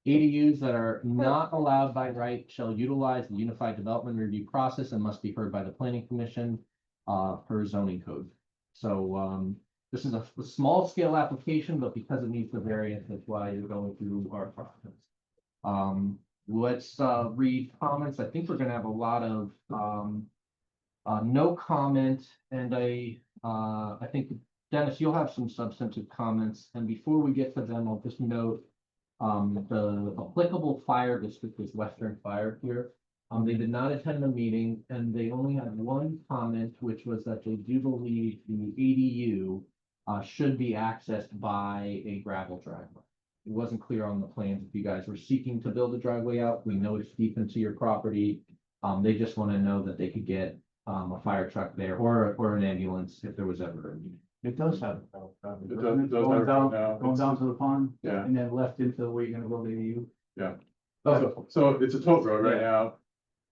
ADUs that are not allowed by right shall utilize the Unified Development Review process and must be heard by the Planning Commission per zoning code. So this is a small scale application, but because it needs the variance, that's why you're going through our process. Let's read comments. I think we're gonna have a lot of no comment, and I think Dennis, you'll have some substantive comments. And before we get to them, I'll just note the applicable fire district is Western Fire here. They did not attend the meeting, and they only had one comment, which was that they do believe the ADU should be accessed by a gravel driveway. It wasn't clear on the plans if you guys were seeking to build a driveway out. We noticed deep into your property. They just want to know that they could get a fire truck there or an ambulance if there was ever a need. It does have. It does have Going it down, now. going down to the pond. Yeah. And then left into where you're gonna go to you. So it's a tote road right now.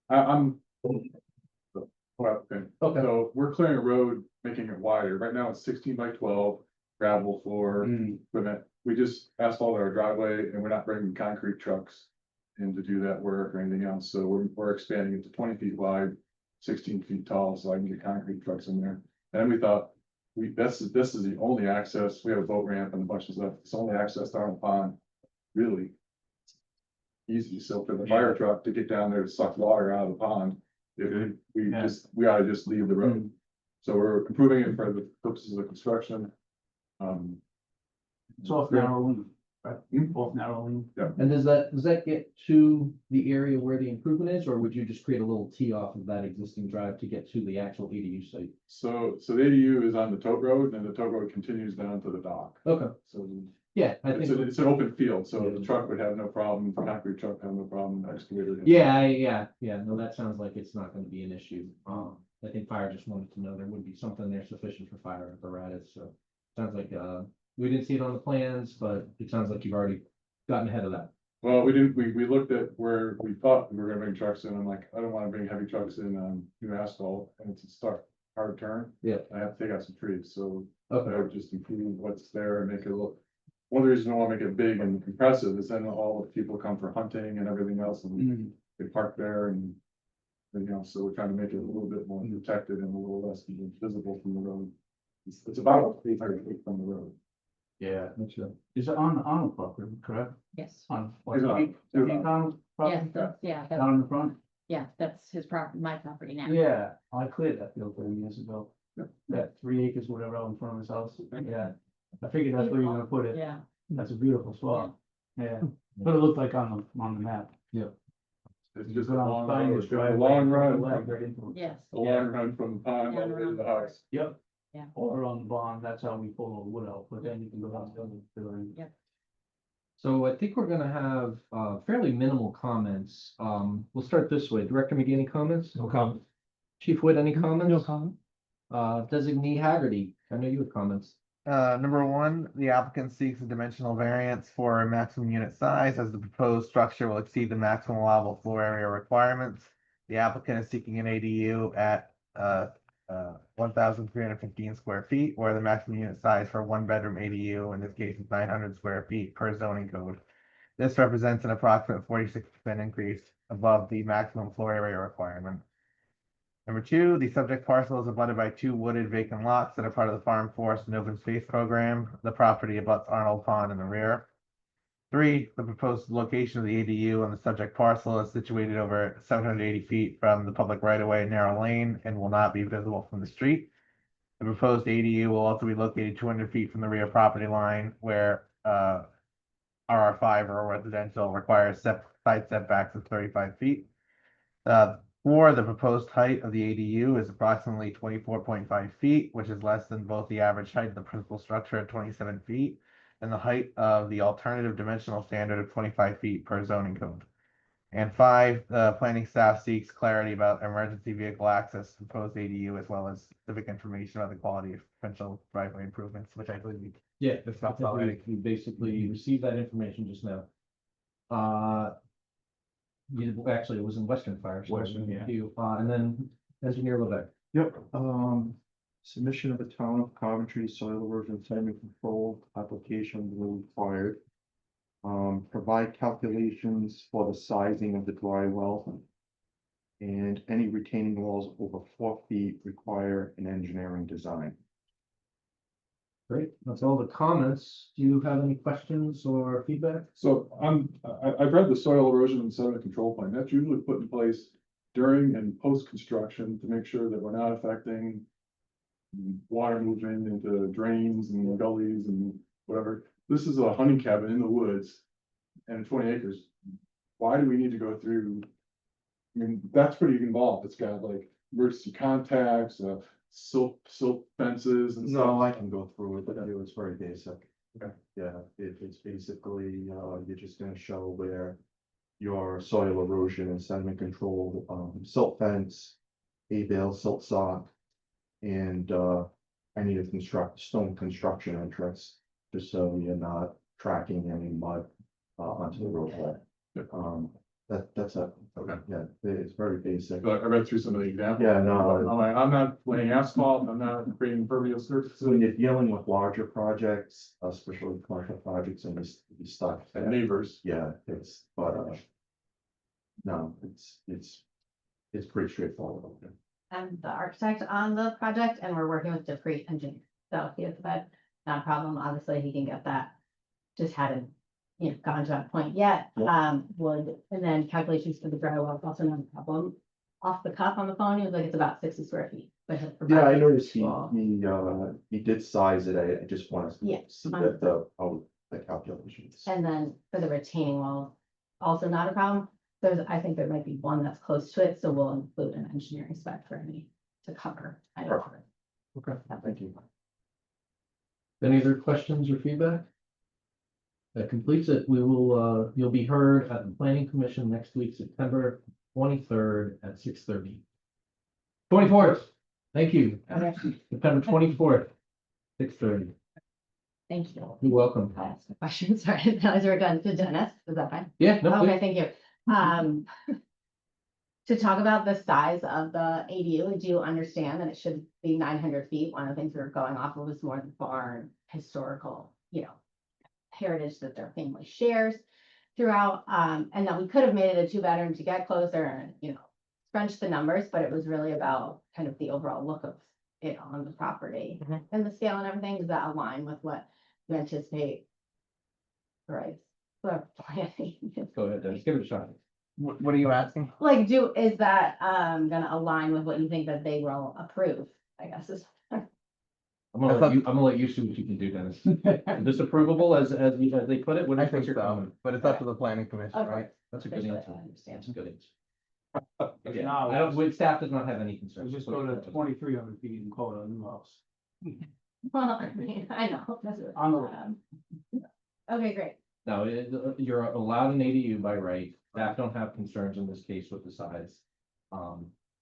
I'm. Okay. So we're clearing a road, making it wider. Right now it's 16 by 12, gravel floor, equipment. We just asphalted our driveway and we're not bringing concrete trucks in to do that work or anything else. So we're expanding it to 20 feet wide, 16 feet tall, so I can get concrete trucks in there. And we thought, this is the only access. We have a boat ramp and a bunch of stuff. It's the only access down the pond, really. Easy. So for the fire truck to get down there to suck water out of the pond, we ought to just leave the road. So we're improving it for the purposes of construction. It's off narrowing, right? Off narrowing. And does that get to the area where the improvement is, or would you just create a little tee off of that existing drive to get to the actual ADU site? So the ADU is on the tote road and the tote road continues down to the dock. Okay, So yeah, I think. it's an open field, so the truck would have no problem, the concrete truck would have no problem, excavator. Yeah, no, that sounds like it's not gonna be an issue. I think fire just wanted to know there would be something there sufficient for fire apparatus, so. Sounds like, we didn't see it on the plans, but it sounds like you've already gotten ahead of that. Well, we didn't, we looked at where we thought we were gonna bring trucks in, I'm like, I don't wanna bring heavy trucks in on new asphalt, and it's a hard turn. Yeah. I have to take out some trees, so I Okay, would just improve what's there and make it look. One of the reasons I wanna make it big and impressive is then all the people come for hunting and everything else, and they park there and. You know, so we're trying to make it a little bit more protected and a little less visible from the road. It's about 800 feet from the road. yeah, that's right. Is it on the property, correct? Yes. On. It's on. Down Yes, yeah, down in the front? yeah, that's his property, my property now. Yeah, I cleared that field 30 years ago. that 3 acres, whatever, out in front of his house. Yeah. I figured that's where you're gonna put it. Yeah. That's a beautiful spot. Yeah, what it looked like on the map. It's just a But I'm long finding road, this a driveway, long put the run, leg right into it. Yes. a long run from the pond Down over around to the the house. Yep. Yeah. Or on the bond, that's how we pull the wood out, but then you can go down the other building. So I think we're gonna have fairly minimal comments. We'll start this way. Director McGee, any comments? No comment. Chief Wood, any comments? No comment. Designee Haggerty, I know you have comments. Number one, the applicant seeks a dimensional variance for a maximum unit size as the proposed structure will exceed the maximum allowable floor area requirements. The applicant is seeking an ADU at 1,315 square feet, where the maximum unit size for a one-bedroom ADU in this case is 900 square feet per zoning code. This represents an approximate 46% increase above the maximum floor area requirement. Number two, the subject parcel is abutted by two wooded vacant lots that are part of the Farm Forest and Open Space Program. The property abuts Arnold Pond in the rear. Three, the proposed location of the ADU on the subject parcel is situated over 780 feet from the public right-of-way narrow lane and will not be visible from the street. The proposed ADU will also be located 200 feet from the rear property line where RR5 or residential requires side setbacks of 35 feet. Four, the proposed height of the ADU is approximately 24.5 feet, which is less than both the average height of the principal structure at 27 feet and the height of the alternative dimensional standard of 25 feet per zoning code. And five, the planning staff seeks clarity about emergency vehicle access to proposed ADU as well as specific information about the quality of potential driveway improvements, which I believe we Yeah, discussed already. we basically received that information just now. Actually, it was in Western Fire. so Western, yeah. And then Engineer Levesque. Yep, submission of the town of Coventry soil erosion sediment control application will be required. Provide calculations for the sizing of the dry well. And any retaining walls over 4 feet require an engineering design. Great, that's all the comments. Do you have any questions or feedback? So I've read the soil erosion and sediment control plan. That's usually put in place during and post-construction to make sure that we're not affecting water movement into drains and gullies and whatever. This is a hunting cabin in the woods and 20 acres. Why do we need to go through? I mean, that's pretty involved. It's got like emergency contacts, silt fences and stuff. No, I can go through it, but it was very basic. Okay. Yeah, it's basically, you're just gonna show where your soil erosion and sediment control, silt fence, hay bale, silt sock. And, I need a stone construction entrance, just so you're not tracking any mud, onto the roadway. That's it. Okay. Yeah, it's very basic. So I read through some of the examples. Yeah, no. I'm like, I'm not laying asphalt, I'm not creating impervious surfaces. So when you're dealing with larger projects, especially commercial projects, and you stuck. And neighbors. Yeah, no, it's pretty straightforward. I'm the architect on the project and we're working with Dupree Engineering. So he has that, not a problem. Obviously, he can get that. Just hadn't, gotten to that point yet. And then calculations for the drywall is also not a problem. Off the cuff on the phone, he was like, it's about 60 square feet. But he'll Yeah, I provide noticed visual. he did size it. I just want to Yeah. see that the calculations. And then for the retaining wall, also not a problem. I think there might be one that's close to it, so we'll include an engineering spec for any to cover. Perfect. Okay, Thank you. any other questions or feedback? That completes it. We will, you'll be heard at the Planning Commission next week, September 23rd at 6:30. 24th, thank you. Okay. September 24th, 6:30. Thank you. You're welcome. Can I ask a question? Sorry, I didn't realize we were going to Dennis. Is that fine? Yeah, no, Okay, please. thank you. To talk about the size of the ADU, I do understand that it should be 900 feet. One of the things we were going off of was more the barn historical, heritage that their family shares throughout. And that we could have made it a 2-bedroom to get closer and, scrunch the numbers, but it was really about kind of the overall look of it on the property and the scale and everything. Does that align with what you anticipate? Right. Go ahead, Dennis, give it a shot. What are you asking? Like, is that gonna align with what you think that they will approve, I guess is. thought- I'm gonna let you see what you can do, Dennis. Disapprovable as they put it, what I is think your so, comment? but it's up to the planning commission, Okay. right? That's a good Especially, answer. I understand. That's a good answer. Again, Now, I don't, with staff does not have any concerns. Let's just go to 2,300 feet and call it a new house. Well, I mean, I know, that's what. On the- Okay, great. No, you're allowed an ADU by right. Staff don't have concerns in this case with the size.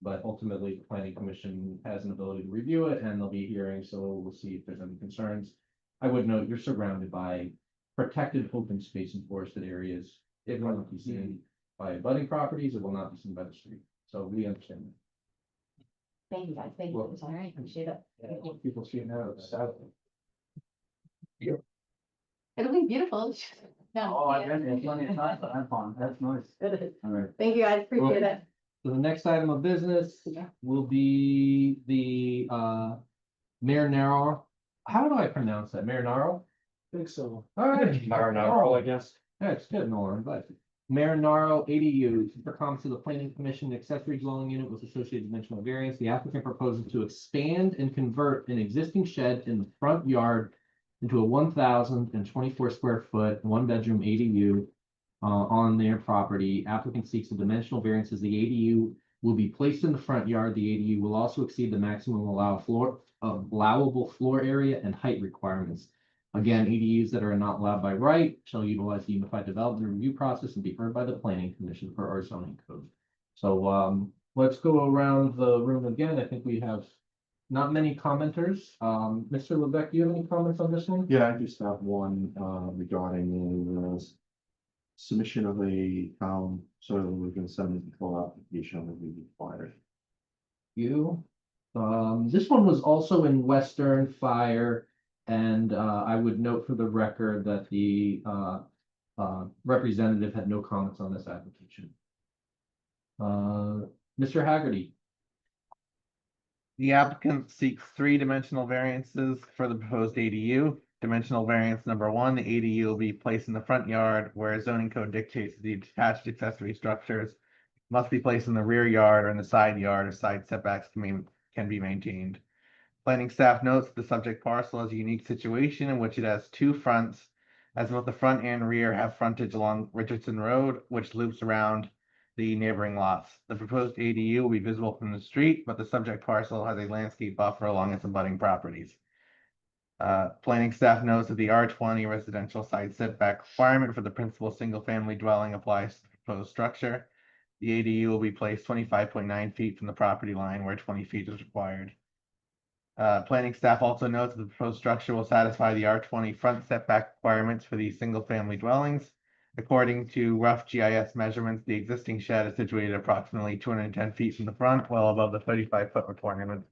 But ultimately, the planning commission has an ability to review it and they'll be hearing, so we'll see if there's any concerns. I would note you're surrounded by protected open space and forested areas. It will not be seen by abutting properties. It will not be seen by the street. So we understand that. Thank you guys, thank you. All right, appreciate it. People see it now, it's south. It'll be beautiful. No, Oh, I've been there plenty of times, but I'm fine, that's nice. it is. All right. Thank you guys, appreciate it. So the next item of business Yeah. will be the Marinaro. How do I pronounce that? Marinaro? Think so. All right. Marinaro, I guess. That's good, Nolan, but Marinaro ADU for comments to the planning commission, accessory dwelling unit with associated dimensional variance. The applicant proposes to expand and convert an existing shed in the front yard into a 1,024 square foot, one bedroom ADU on their property. Applicant seeks a dimensional variance as the ADU will be placed in the front yard. The ADU will also exceed the maximum allowable floor area and height requirements. Again, ADUs that are not allowed by right shall utilize the unified development review process and be heard by the planning commission for our zoning code. So let's go around the room again. I think we have not many commenters. Mr. Levesque, do you have any comments on this one? Yeah, I just have one regarding the submission of a town soil erosion sediment control application that we required. You. This one was also in Western Fire, and I would note for the record that the representative had no comments on this application. Mr. Haggerty. The applicant seeks three-dimensional variances for the proposed ADU. Dimensional variance number one, the ADU will be placed in the front yard where zoning code dictates the detached accessory structures must be placed in the rear yard or in the side yard or side setbacks can be maintained. Planning staff notes the subject parcel has a unique situation in which it has two fronts, as both the front and rear have frontage along Richardson Road, which loops around the neighboring lots. The proposed ADU will be visible from the street, but the subject parcel has a landscape buffer along its abutting properties. Planning staff knows that the R20 residential side setback requirement for the principal single-family dwelling applies to the proposed structure. The ADU will be placed 25.9 feet from the property line where 20 feet is required. Planning staff also notes that the proposed structure will satisfy the R20 front setback requirements for these single-family dwellings. According to rough GIS measurements, the existing shed is situated approximately 210 feet from the front, well above the 35-foot requirement.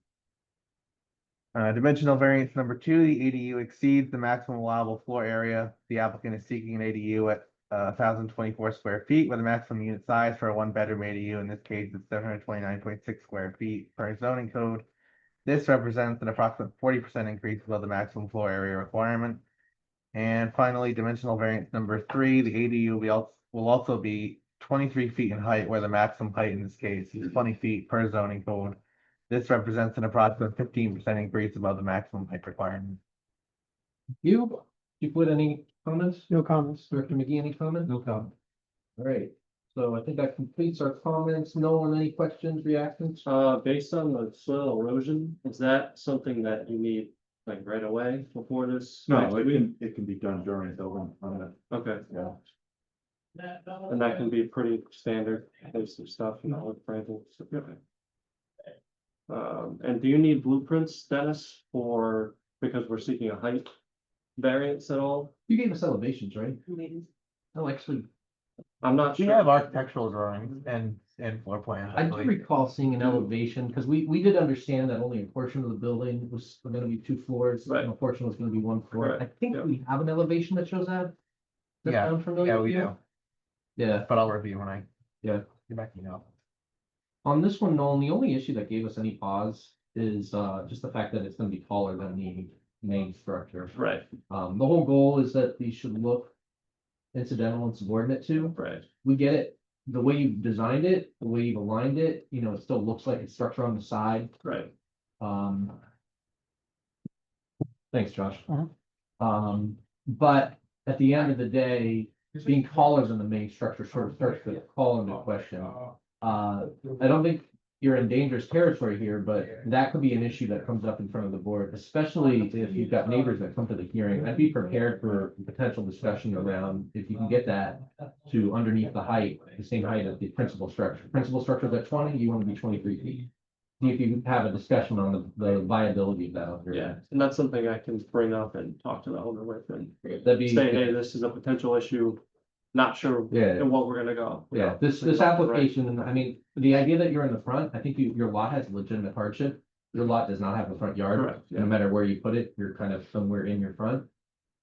Dimensional variance number two, the ADU exceeds the maximum allowable floor area. The applicant is seeking an ADU at 1,024 square feet with a maximum unit size for a one-bedroom ADU. In this case, it's 729.6 square feet per zoning code. This represents an approximate 40% increase above the maximum floor area requirement. And finally, dimensional variance number three, the ADU will also be 23 feet in height, where the maximum height in this case is 20 feet per zoning code. This represents an approximate 15% increase above the maximum height requirement. You put any comments? No comments. Director McGee, any comments? No comment. All right, so I think that completes our comments. Nolan, any questions, reactions? Based on the soil erosion, is that something that you need like right away before this? No, it can be done during building permit. Okay, Yeah. and that can be pretty standard basic stuff, you know, with granting. Okay. And do you need blueprints, Dennis, because we're seeking a height variance at all? You gave us elevations, right? Oh, actually, I'm not We sure. have architectural drawings and floor plans. I do recall seeing an elevation, because we did understand that only a portion of the building was gonna be two floors, Right. and a portion was gonna be one floor. Right, I think yeah. we have an elevation that shows that. Does that Yeah, sound familiar Yeah, to we you? do, Yeah, but I'll review when I. Yeah. Get back, you know. on this one, Nolan, the only issue that gave us any pause is just the fact that it's gonna be taller than the main structure. Right, The whole goal is that these should look incidental and subordinate to. right, We get it. The way you've designed it, the way you've aligned it, it still looks like a structure on the side. right. Um. Thanks, Josh. Uh-huh. But at the end of the day, being taller than the main structure sort of starts to call into question. I don't think you're in dangerous territory here, but that could be an issue that comes up in front of the board, especially if you've got neighbors that come to the hearing. I'd be prepared for potential discussion around if you can get that to underneath the height, the same height as the principal structure. Principal structure is at 20, you want to be 23 feet. See if you have a discussion on the viability of that. Yeah, and that's something I can bring up and talk to the owner with and That'd be. say, hey, this is a potential issue. Not sure Yeah. in what we're gonna go. Yeah, this application, I mean, the idea that you're in the front, I think your lot has legitimate hardship. Your lot does not have a front yard. Correct, yeah. No matter where you put it, you're kind of somewhere in your front.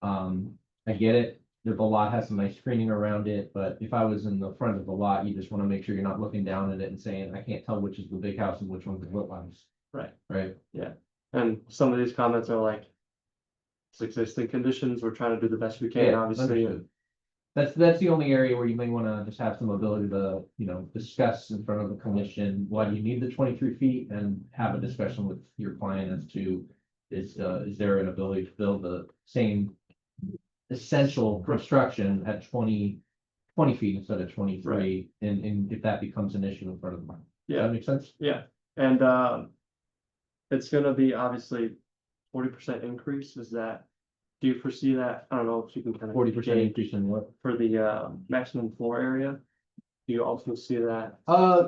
I get it, the lot has some nice screening around it, but if I was in the front of the lot, you just wanna make sure you're not looking down at it and saying, I can't tell which is the big house and which one's the little house. Right. Right? And some of these comments are like, it's existing conditions, we're trying to do the best we can, Yeah, obviously. understood. That's the only area where you may wanna just have some ability to, discuss in front of the commission, why do you need the 23 feet? And have a discussion with your client as to, is there an ability to build the same essential construction at 20 feet instead of 23? And if that becomes an issue in front of them. Does Yeah, that make sense? yeah, and it's gonna be obviously 40% increase, is that? Do you foresee that? I don't know if you can kind of. 40% increase in what? For the maximum floor area. Do you also see that?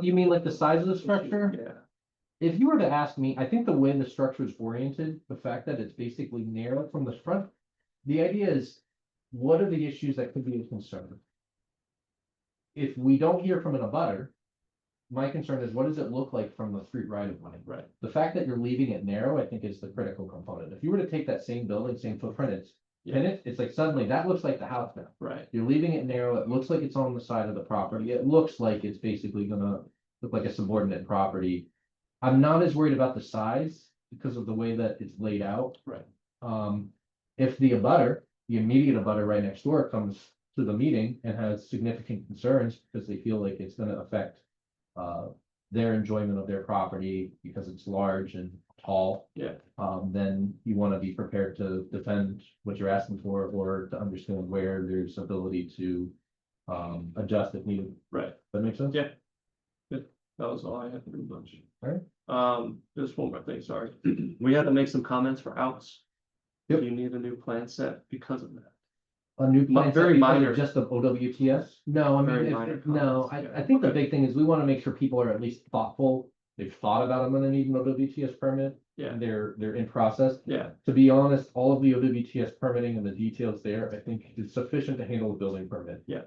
You mean like the size of the structure? Yeah, If you were to ask me, I think the way the structure is oriented, the fact that it's basically narrow from the front, the idea is, what are the issues that could be a concern? If we don't hear from an abutter, my concern is, what does it look like from the street right of way? right, The fact that you're leaving it narrow, I think is the critical component. If you were to take that same building, same footprint, it's like suddenly that looks like the house now. right, You're leaving it narrow, it looks like it's on the side of the property, it looks like it's basically gonna look like a subordinate property. I'm not as worried about the size because of the way that it's laid out. right, If the immediate abutter right next door comes to the meeting and has significant concerns because they feel like it's gonna affect their enjoyment of their property because it's large and tall. yeah, Then you want to be prepared to defend what you're asking for, or to understand where there's ability to adjust if needed. right. That makes sense? Yeah. That was all I had to do much. Alright. Just one more thing, sorry. We had to make some comments for outs. Yep. Do you need a new plan set because of that? A new plan, Very very minor. minor, just of OWTS? No, I Very mean, minor no, comments, I think the big thing is we want to make sure people are at least thoughtful. They've thought about I'm gonna need an OWTS permit. Yeah. And they're in process. Yeah, To be honest, all of the OWTS permitting and the details there, I think is sufficient to handle a building permit. Yeah.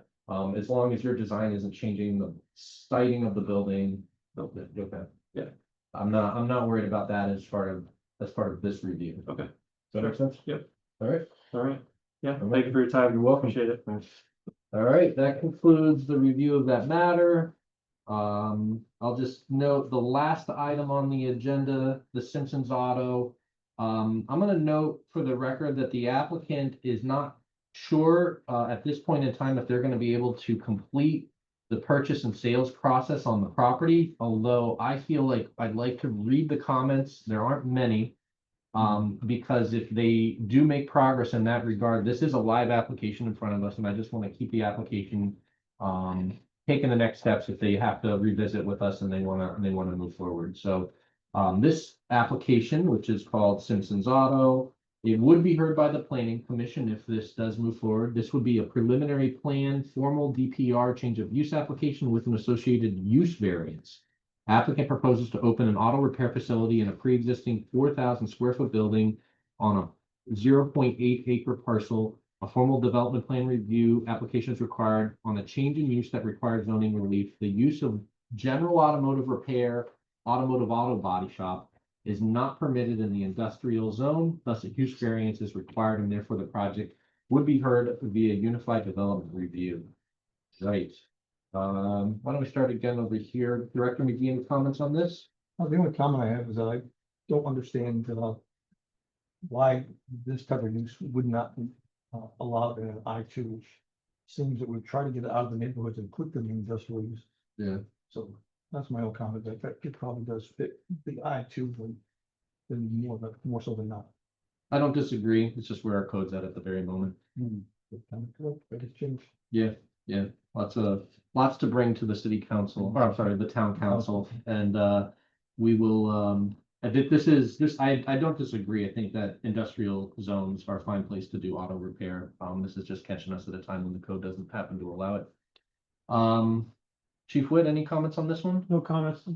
As long as your design isn't changing the siting of the building, okay. Yeah. I'm not worried about that as part of this review. Okay. Does that make sense? Yep. All right. all right. Yeah, All thank you for your time. You're welcome. Appreciate it. All right, that concludes the review of that matter. I'll just note the last item on the agenda, the Simpsons Auto. I'm gonna note for the record that the applicant is not sure, at this point in time if they're gonna be able to complete the purchase and sales process on the property, although I feel like I'd like to read the comments. There aren't many. Because if they do make progress in that regard, this is a live application in front of us, and I just want to keep the application taking the next steps if they have to revisit with us and they want to move forward. So this application, which is called Simpsons Auto, it would be heard by the Planning Commission if this does move forward. This would be a preliminary plan, formal DPR change of use application with an associated use variance. Applicant proposes to open an auto repair facility in a pre-existing 4,000 square foot building on a 0.8 acre parcel. A formal development plan review application is required on a change in use that requires zoning relief. The use of general automotive repair, automotive auto body shop is not permitted in the industrial zone. Thus, a use variance is required, and therefore the project would be heard via unified development review. Right. Why don't we start again over here? Director McGee, any comments on this? The only comment I have is that I don't understand why this type of use would not be allowed in an I2. Seems that we try to get it out of the neighborhoods and put them in industrial use. Yeah. So that's my own comment, that it probably does fit the I2 than more so than not. I don't disagree. It's just where our code's at the very moment. But it's changed. Yeah, lots to bring to the city council, or I'm sorry, the town council, and we will, I think I don't disagree. I think that industrial zones are a fine place to do auto repair. This is just catching us at a time when the code doesn't happen to allow it. Chief Witt, any comments on this one? No comments.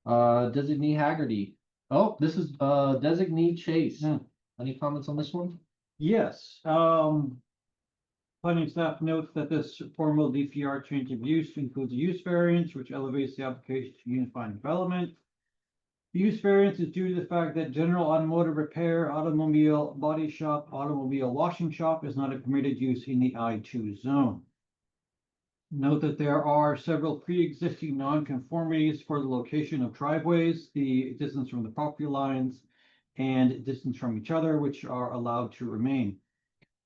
Designee Haggerty. Oh, this is designee Chase. Yeah. Any comments on this one? Yes, planning staff notes that this formal DPR change of use includes a use variance, which elevates the application to unified development. The use variance is due to the fact that general automotive repair, automobile body shop, automobile washing shop is not a permitted use in the I2 zone. Note that there are several pre-existing non-conformities for the location of driveways, the distance from the property lines, and distance from each other, which are allowed to remain.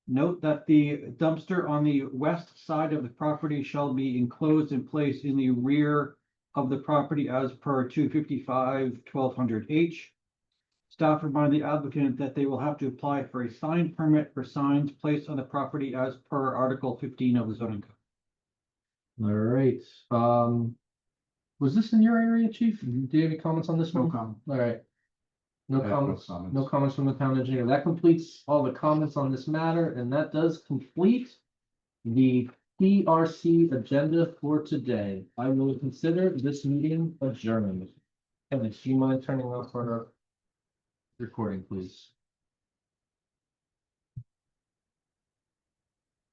Note that the dumpster on the west side of the property shall be enclosed and placed in the rear of the property as per 255-1200H. Staff remind the applicant that they will have to apply for a sign permit for signs placed on the property as per Article 15 of the zoning code. All right, was this in your area, Chief? Do you have any comments on this one? No comment. All right. No I have no comments, comments. no comments from the town engineer. That completes all the comments on this matter, and that does complete the PRC agenda for today. I will consider this meeting adjourned. And do you mind turning off our recording, please?